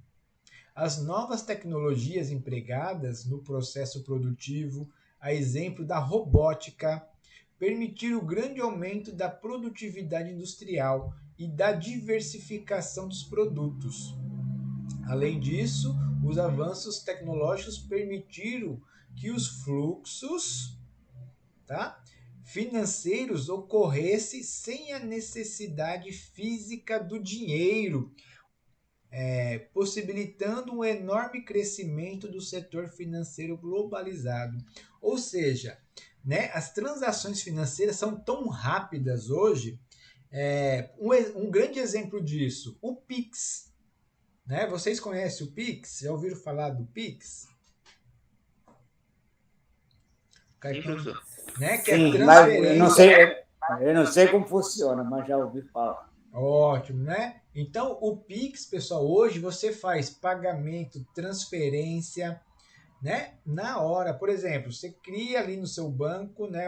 As novas tecnologias empregadas no processo produtivo, a exemplo da robótica, permitiram o grande aumento da produtividade industrial e da diversificação dos produtos. Além disso, os avanços tecnológicos permitiram que os fluxos, tá, financeiros ocorressem sem a necessidade física do dinheiro, possibilitando um enorme crescimento do setor financeiro globalizado. Ou seja, né, as transações financeiras são tão rápidas hoje. Um grande exemplo disso, o Pix. Né? Vocês conhecem o Pix? Já ouviram falar do Pix? Sim, Cartão, professor. né? Que é Sim, mas transferência. eu não sei como funciona, mas já ouvi falar. Ótimo, né? Então, o Pix, pessoal, hoje você faz pagamento, transferência, né? Na hora, por exemplo, você cria ali no seu banco, né?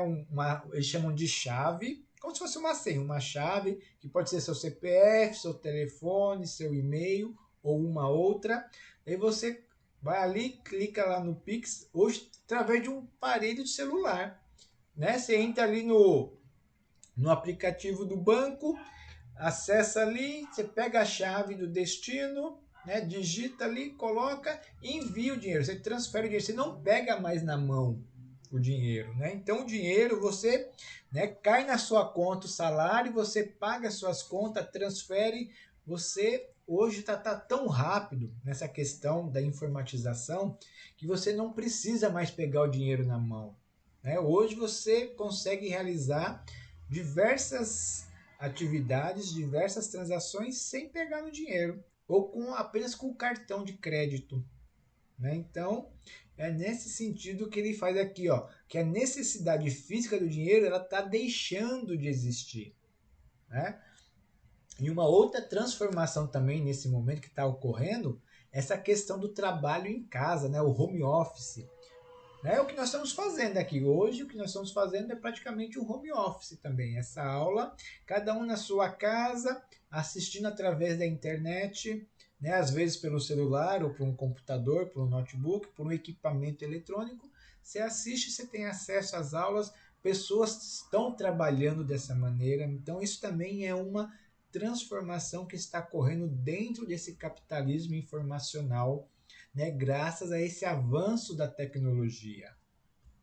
Eles chamam de chave, como se fosse uma senha, uma chave que pode ser seu CPF, seu telefone, seu e-mail ou uma outra. Aí você vai ali, clica lá no Pix, hoje através de um aparelho de celular, né? Você entra ali no aplicativo do banco, acessa ali, você pega a chave do destino, né? Digita ali, coloca e envia o dinheiro. Você transfere o dinheiro, você não pega mais na mão o dinheiro, né? Então o dinheiro você, né, cai na sua conta o salário, você paga as suas contas, transfere, você hoje tá tão rápido nessa questão da informatização que você não precisa mais pegar o dinheiro na mão, né? Hoje você consegue realizar diversas atividades, diversas transações sem pegar no dinheiro ou apenas com o cartão de crédito, né? Então é nesse sentido que ele faz aqui, ó, que a necessidade física do dinheiro ela está deixando de existir, né? E uma outra transformação também nesse momento que está ocorrendo, essa questão do trabalho em casa, né? O home office. É o que nós estamos fazendo aqui. Hoje, o que nós estamos fazendo é praticamente um home office também. Essa aula, cada um na sua casa, assistindo através da internet, né? Às vezes pelo celular, ou por um computador, por um notebook, por um equipamento eletrônico. Você assiste, você tem acesso às aulas, pessoas estão trabalhando dessa maneira. Então, isso também é uma transformação que está ocorrendo dentro desse capitalismo informacional, né, graças a esse avanço da tecnologia,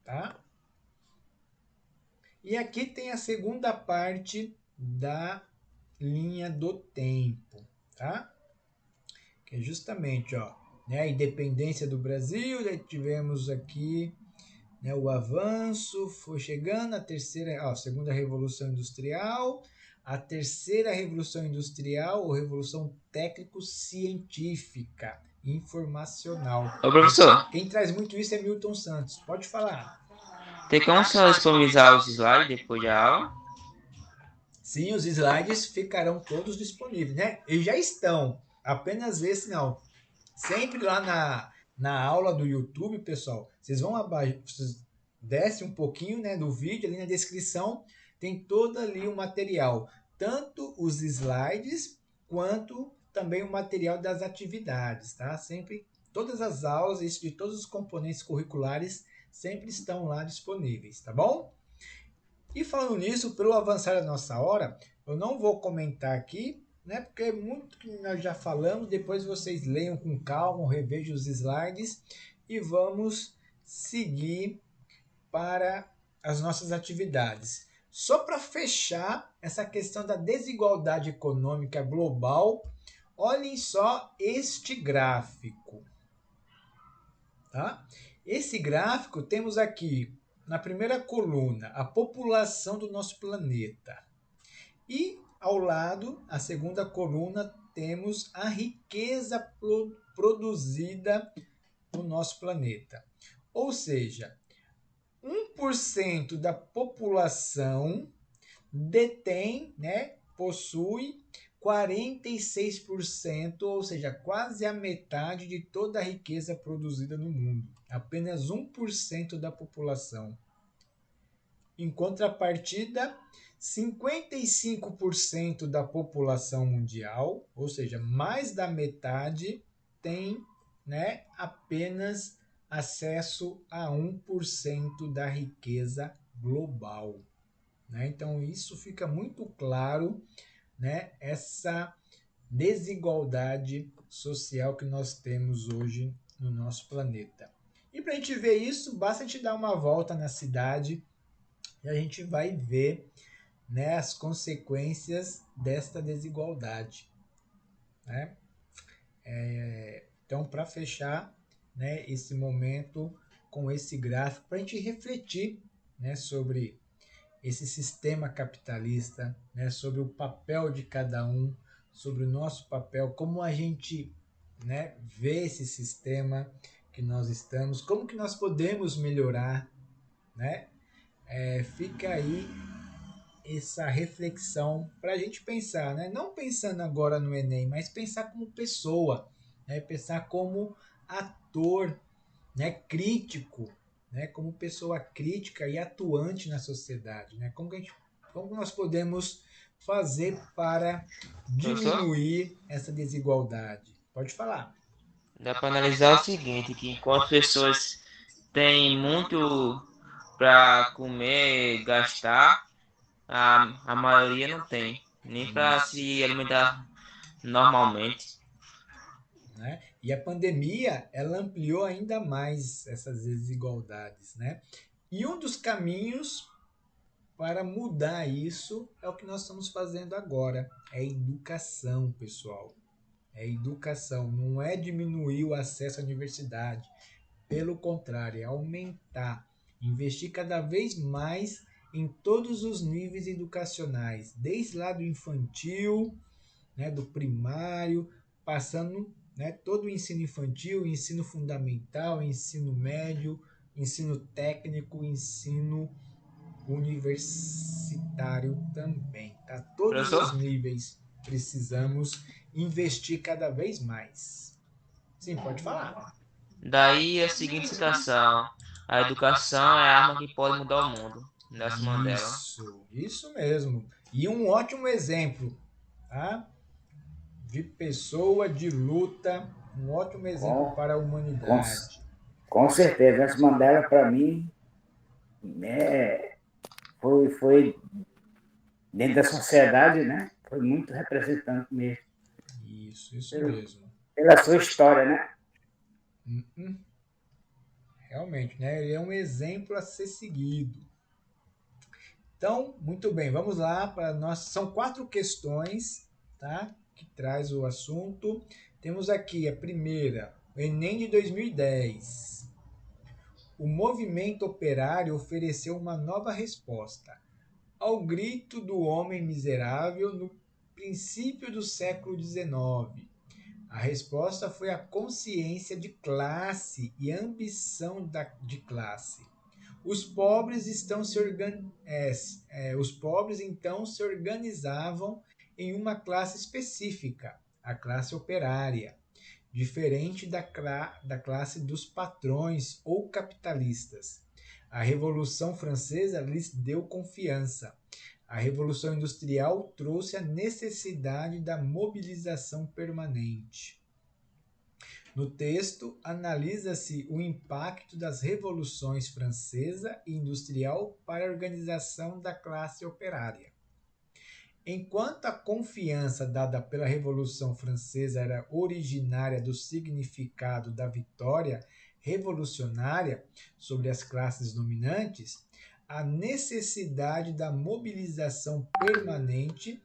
tá? E aqui tem a segunda parte da linha do tempo, tá? Que é justamente, ó, né, a independência do Brasil, daí tivemos aqui, né, o avanço, foi chegando a terceira, ó, segunda revolução industrial, a terceira revolução industrial ou revolução técnico-científica, informacional. Ô, professor, Quem traz muito isso é Milton Santos. Pode falar. tem como o senhor disponibilizar os slides depois da aula? Sim, os slides ficarão todos disponíveis, né? E já estão. Apenas esse não. Sempre lá na aula do YouTube, pessoal, vocês vão abaixo, vocês descem um pouquinho, né, do vídeo, ali na descrição, tem todo ali o material. Tanto os slides, quanto também o material das atividades, tá? Sempre, todas as aulas, isso de todos os componentes curriculares, sempre estão lá disponíveis, tá bom? E falando nisso, pelo avançar da nossa hora, eu não vou comentar aqui, né? Porque é muito que nós já falamos. Depois vocês leiam com calma, revejam os slides e vamos seguir para as nossas atividades. Só para fechar essa questão da desigualdade econômica global, olhem só este gráfico, tá? Esse gráfico temos aqui na primeira coluna a população do nosso planeta. E ao lado, a segunda coluna, temos a riqueza produzida no nosso planeta. Ou seja, 1% da população detém, né, possui 46%, ou seja, quase a metade de toda a riqueza produzida no mundo. Apenas 1% da população. Em contrapartida, 55% da população mundial, ou seja, mais da metade, tem, né, apenas acesso a 1% da riqueza global, né? Então, isso fica muito claro, né, essa desigualdade social que nós temos hoje no nosso planeta. E para a gente ver isso, basta a gente dar uma volta na cidade e a gente vai ver, né, as consequências desta desigualdade, né? Então, para fechar, né, esse momento com esse gráfico, para a gente refletir, né, sobre esse sistema capitalista, né, sobre o papel de cada um, sobre o nosso papel, como a gente, né, vê esse sistema que nós estamos, como que nós podemos melhorar, né? Fica aí essa reflexão para a gente pensar, né? Não pensando agora no Enem, mas pensar como pessoa, né? Pensar como ator, né? Crítico, né? Como pessoa crítica e atuante na sociedade, né? Como nós podemos fazer para Professor? diminuir essa desigualdade? Pode falar. Dá para analisar o seguinte, que enquanto as pessoas têm muito para comer, gastar, a maioria não tem, nem para se alimentar normalmente. Né? E a pandemia, ela ampliou ainda mais essas desigualdades, né? E um dos caminhos para mudar isso é o que nós estamos fazendo agora, é educação, pessoal. É educação, não é diminuir o acesso à universidade, pelo contrário, é aumentar, investir cada vez mais em todos os níveis educacionais, desde lá do infantil, né, do primário, passando, né, todo o ensino infantil, ensino fundamental, ensino médio, ensino técnico, ensino universitário também. Tá? Todos os Professor? níveis precisamos investir cada vez mais. Sim, pode falar. Daí a seguinte citação: a educação é a arma que pode mudar o mundo. Nelson Mandela. Isso mesmo. E um ótimo exemplo, tá? De pessoa de luta, um ótimo exemplo Com, para a com, humanidade. com certeza. Nelson Mandela, para mim, foi dentro da sociedade, né? Foi muito representante mesmo, Isso mesmo. pela sua história, né? Uhum. Realmente, né? Ele é um exemplo a ser seguido. Então, muito bem, vamos lá para nós. São 4 questões, tá? Que traz o assunto. Temos aqui a primeira, o Enem de 2010. O movimento operário ofereceu uma nova resposta ao grito do homem miserável no princípio do século XIX. A resposta foi a consciência de classe e a ambição de classe. Os pobres, os pobres então se organizavam em uma classe específica, a classe operária, diferente da classe dos patrões ou capitalistas. A Revolução Francesa lhes deu confiança. A Revolução Industrial trouxe a necessidade da mobilização permanente. No texto, analisa-se o impacto das revoluções francesa e industrial para a organização da classe operária. Enquanto a confiança dada pela Revolução Francesa era originária do significado da vitória revolucionária sobre as classes dominantes, a necessidade da mobilização permanente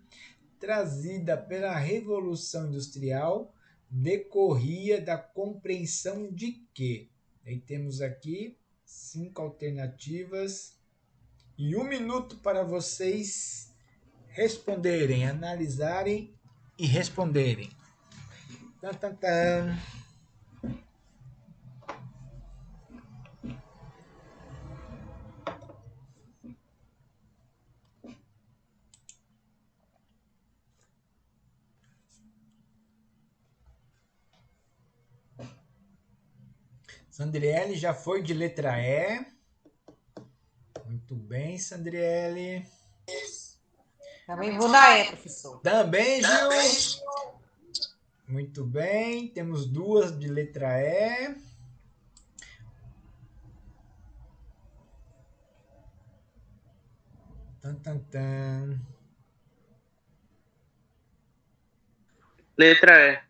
trazida pela Revolução Industrial decorria da compreensão de que. Aí temos aqui 5 alternativas e 1 minuto para vocês responderem, analisarem e responderem. Tan, tan, tan. Sandriele já foi de letra E. Muito bem, Sandriele. Também vou na E, professor. Também, Gil. Muito bem. Temos 2 de letra E. Tan, tan, tan. Letra E.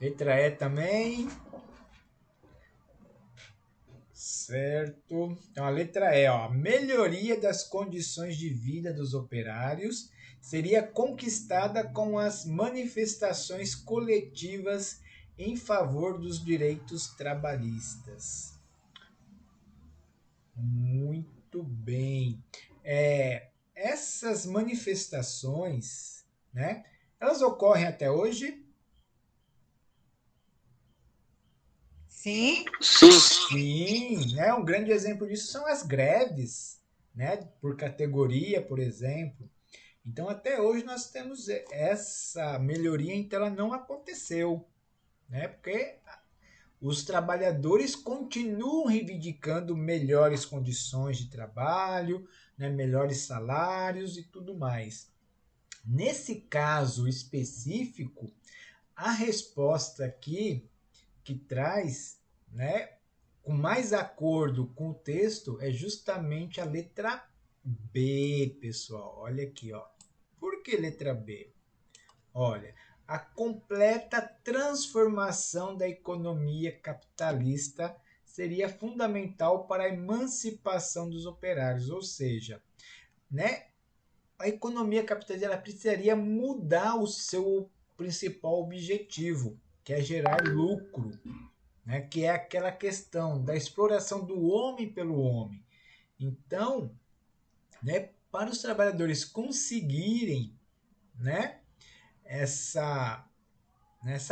Letra E também. Certo. Então a letra E, ó, a melhoria das condições de vida dos operários seria conquistada com as manifestações coletivas em favor dos direitos trabalhistas. Muito bem. Essas manifestações, né? Elas ocorrem até hoje? Sim? Sim, né? Um grande exemplo disso são as greves, né? Por categoria, por exemplo. Então, até hoje nós temos essa melhoria, então ela não aconteceu, né? Porque os trabalhadores continuam reivindicando melhores condições de trabalho, né? Melhores salários e tudo mais. Nesse caso específico, a resposta aqui que traz, né, com mais acordo com o texto é justamente a letra B, pessoal. Olha aqui, ó. Por que letra B? Olha, a completa transformação da economia capitalista seria fundamental para a emancipação dos operários, ou seja, né, a economia capitalista ela precisaria mudar o seu principal objetivo, que é gerar lucro, né, que é aquela questão da exploração do homem pelo homem. Então, né, para os trabalhadores conseguirem, né, essa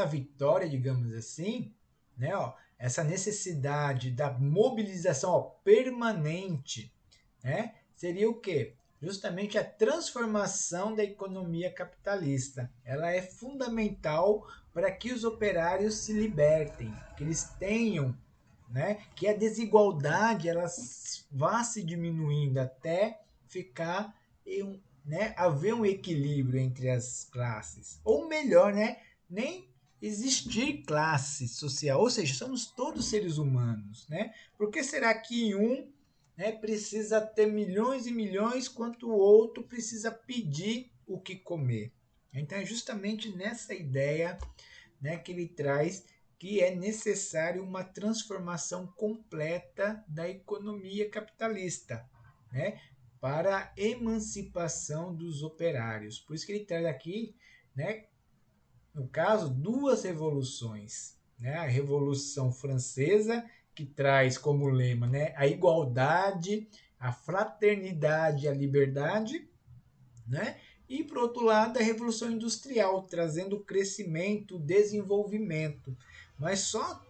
vitória, digamos assim, né, ó, essa necessidade da mobilização ó, permanente, né, seria o quê? Justamente a transformação da economia capitalista. Ela é fundamental para que os operários se libertem, que eles tenham, né, que a desigualdade ela vá se diminuindo até ficar em, né, haver um equilíbrio entre as classes. Ou melhor, né, nem existir classe social, ou seja, somos todos seres humanos, né? Por que será que um, né, precisa ter milhões e milhões, quanto o outro precisa pedir o que comer? Então é justamente nessa ideia, né, que ele traz que é necessário uma transformação completa da economia capitalista, né, para a emancipação dos operários. Por isso que ele traz aqui, né, no caso, duas revoluções, né? A Revolução Francesa, que traz como lema, né, a igualdade, a fraternidade, a liberdade, né? E, por outro lado, a Revolução Industrial, trazendo o crescimento, o desenvolvimento. Mas só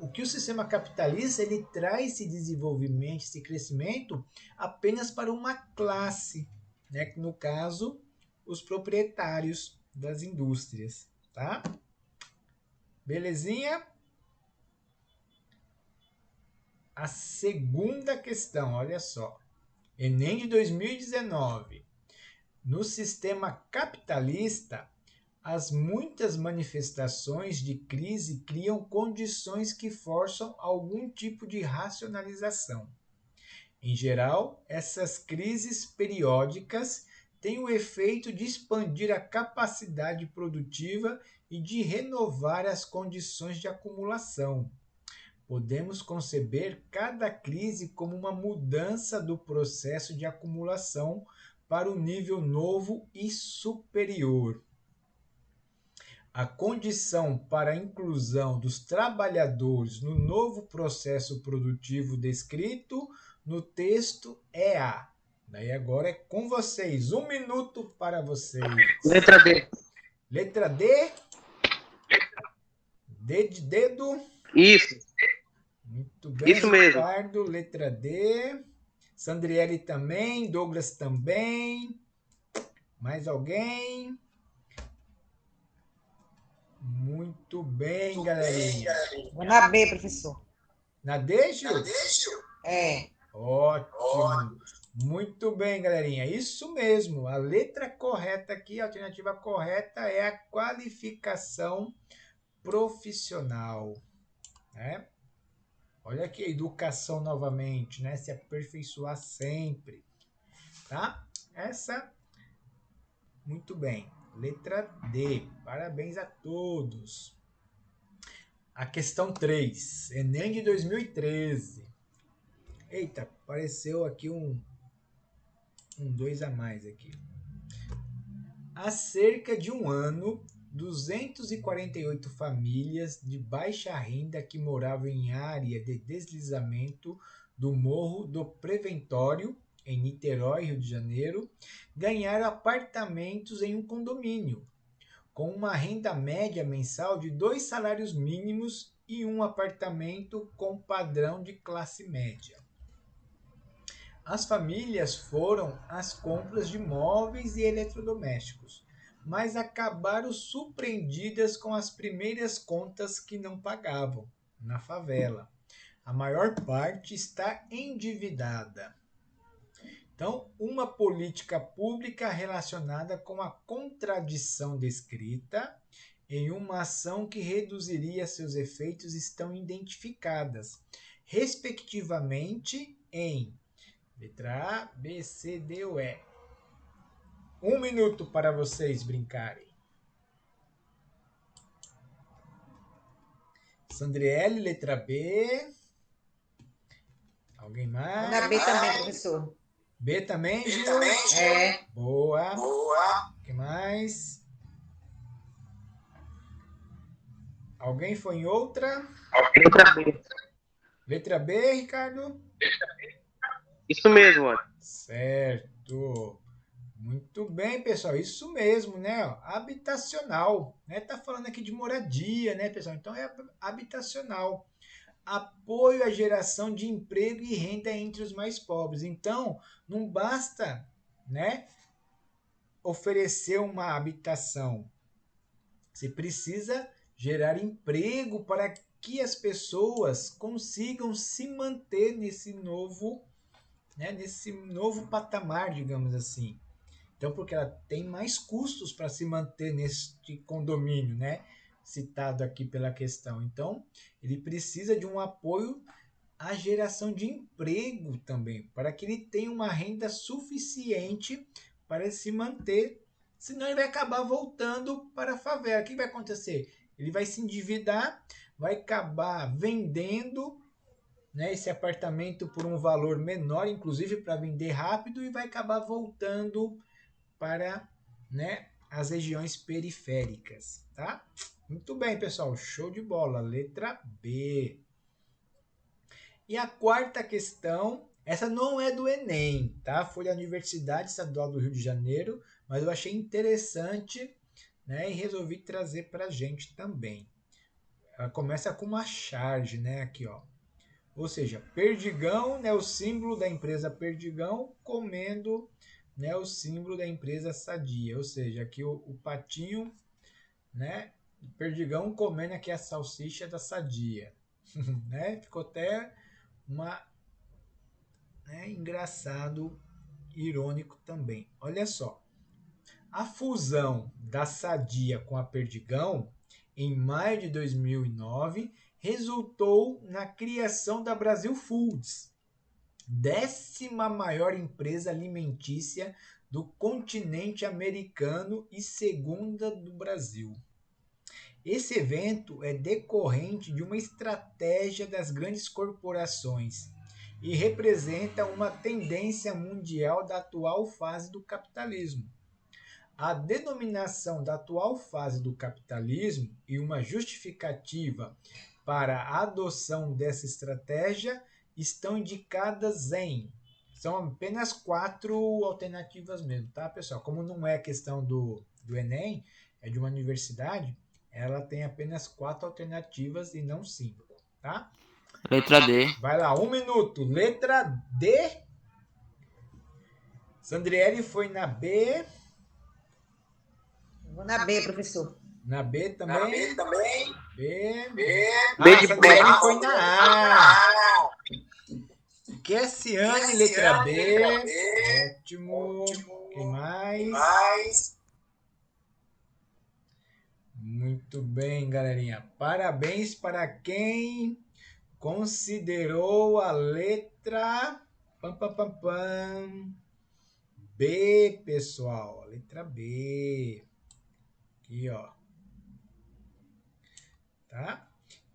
o que o sistema capitalista ele traz esse desenvolvimento, esse crescimento apenas para uma classe, né? No caso, os proprietários das indústrias, tá? Belezinha? A segunda questão, olha só. Enem de 2019. No sistema capitalista, as muitas manifestações de crise criam condições que forçam algum tipo de racionalização. Em geral, essas crises periódicas têm o efeito de expandir a capacidade produtiva e de renovar as condições de acumulação. Podemos conceber cada crise como uma mudança do processo de acumulação para um nível novo e superior. A condição para a inclusão dos trabalhadores no novo processo produtivo descrito no texto é a. Daí agora é com vocês. 1 minuto para vocês. Letra D. Letra D. D de dedo. Isso. Muito bem, Isso mesmo. Ricardo. Letra D. Sandriele também. Douglas também. Mais alguém? Muito bem, galerinha. Vou na B, professor. Na D, Gil? É. Ótimo. Muito bem, galerinha. Isso mesmo. A letra correta aqui, a alternativa correta é a qualificação profissional, né? Olha aqui a educação novamente, né? Se aperfeiçoar sempre, tá? Essa, muito bem. Letra D. Parabéns a todos. A questão 3. Enem de 2013. Eita, apareceu aqui um 2 a mais aqui. Há cerca de um ano, 248 famílias de baixa renda que moravam em área de deslizamento do Morro do Preventório, em Niterói, Rio de Janeiro, ganharam apartamentos em um condomínio, com uma renda média mensal de 2 salários mínimos e um apartamento com padrão de classe média. As famílias foram às compras de móveis e eletrodomésticos, mas acabaram surpreendidas com as primeiras contas que não pagavam na favela. A maior parte está endividada. Então, uma política pública relacionada com a contradição descrita em uma ação que reduziria seus efeitos estão identificadas, respectivamente, em letra A, B, C, D ou E. 1 minuto para vocês brincarem. Sandriele, letra B. Alguém mais? Na B também, professor. B também, Gil? É. Boa. O que mais? Alguém foi em outra? Letra B. Letra B, Ricardo? Isso mesmo, ó. Certo. Muito bem, pessoal. Isso mesmo, né? Habitacional. Né? Tá falando aqui de moradia, né, pessoal? Então é habitacional. Apoio à geração de emprego e renda entre os mais pobres. Então, não basta, né, oferecer uma habitação. Você precisa gerar emprego para que as pessoas consigam se manter nesse novo patamar, digamos assim. Então, porque ela tem mais custos para se manter neste condomínio, né? Citado aqui pela questão. Então, ele precisa de um apoio à geração de emprego também, para que ele tenha uma renda suficiente para se manter, senão ele vai acabar voltando para a favela. O que vai acontecer? Ele vai se endividar, vai acabar vendendo, né, esse apartamento por um valor menor, inclusive para vender rápido, e vai acabar voltando para, né, as regiões periféricas, tá? Muito bem, pessoal, show de bola. Letra B. E a quarta questão, essa não é do Enem, tá? Foi da Universidade Estadual do Rio de Janeiro, mas eu achei interessante, né, e resolvi trazer para a gente também. Ela começa com uma charge, né, aqui, ó. Ou seja, Perdigão, né, o símbolo da empresa Perdigão, comendo, né, o símbolo da empresa Sadia. Ou seja, aqui o patinho, né, Perdigão comendo aqui a salsicha da Sadia. Né? Ficou até engraçado, irônico também. Olha só, a fusão da Sadia com a Perdigão, em maio de 2009, resultou na criação da Brasil Foods, 10ª maior empresa alimentícia do continente americano e segunda do Brasil. Esse evento é decorrente de uma estratégia das grandes corporações e representa uma tendência mundial da atual fase do capitalismo. A denominação da atual fase do capitalismo e uma justificativa para a adoção dessa estratégia estão indicadas em... São apenas 4 alternativas mesmo, tá, pessoal? Como não é questão do Enem, é de uma universidade, ela tem apenas 4 alternativas e não 5, tá? Letra D. Vai lá, 1 minuto. Letra D. Sandriele foi na B. Vou na B, professor. Na B também? B. B de Sandriele foi na A. Cassiane, letra B. Ótimo. Quem mais? Muito bem, galerinha. Parabéns para quem considerou a letra B, pessoal. A letra B. Aqui, ó. Tá?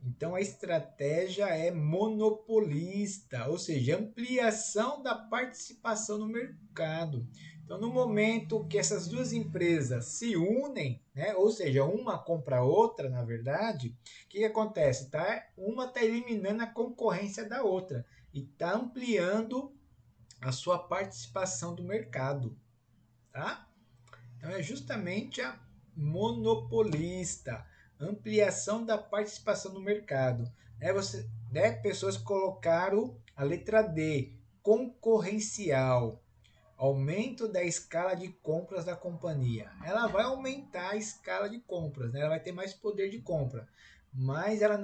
Então a estratégia é monopolista, ou seja, ampliação da participação no mercado. Então, no momento que essas duas empresas se unem, né, ou seja, uma compra a outra, na verdade, o que acontece? Uma está eliminando a concorrência da outra e está ampliando a sua participação do mercado. Tá? Então, é justamente a monopolista, ampliação da participação no mercado. Pessoas colocaram a letra D, concorrencial, aumento da escala de compras da companhia. Ela vai aumentar a escala de compras, né? Ela vai ter mais poder de compra, mas ela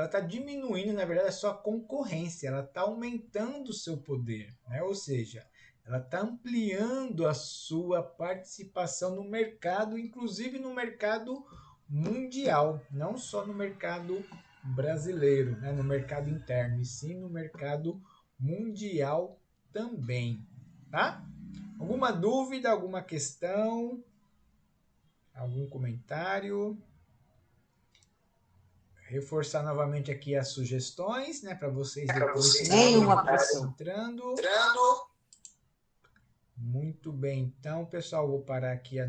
está diminuindo, na verdade, a sua concorrência, ela está aumentando o seu poder, né? Ou seja, ela está ampliando a sua participação no mercado, inclusive no mercado mundial, não só no mercado brasileiro, né, no mercado interno, e sim no mercado mundial também, tá? Alguma dúvida, alguma questão, algum comentário? Reforçar novamente aqui as sugestões, né, para vocês depois Nenhuma, professor. entrando. Muito bem, então, pessoal, vou parar aqui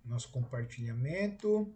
nosso compartilhamento.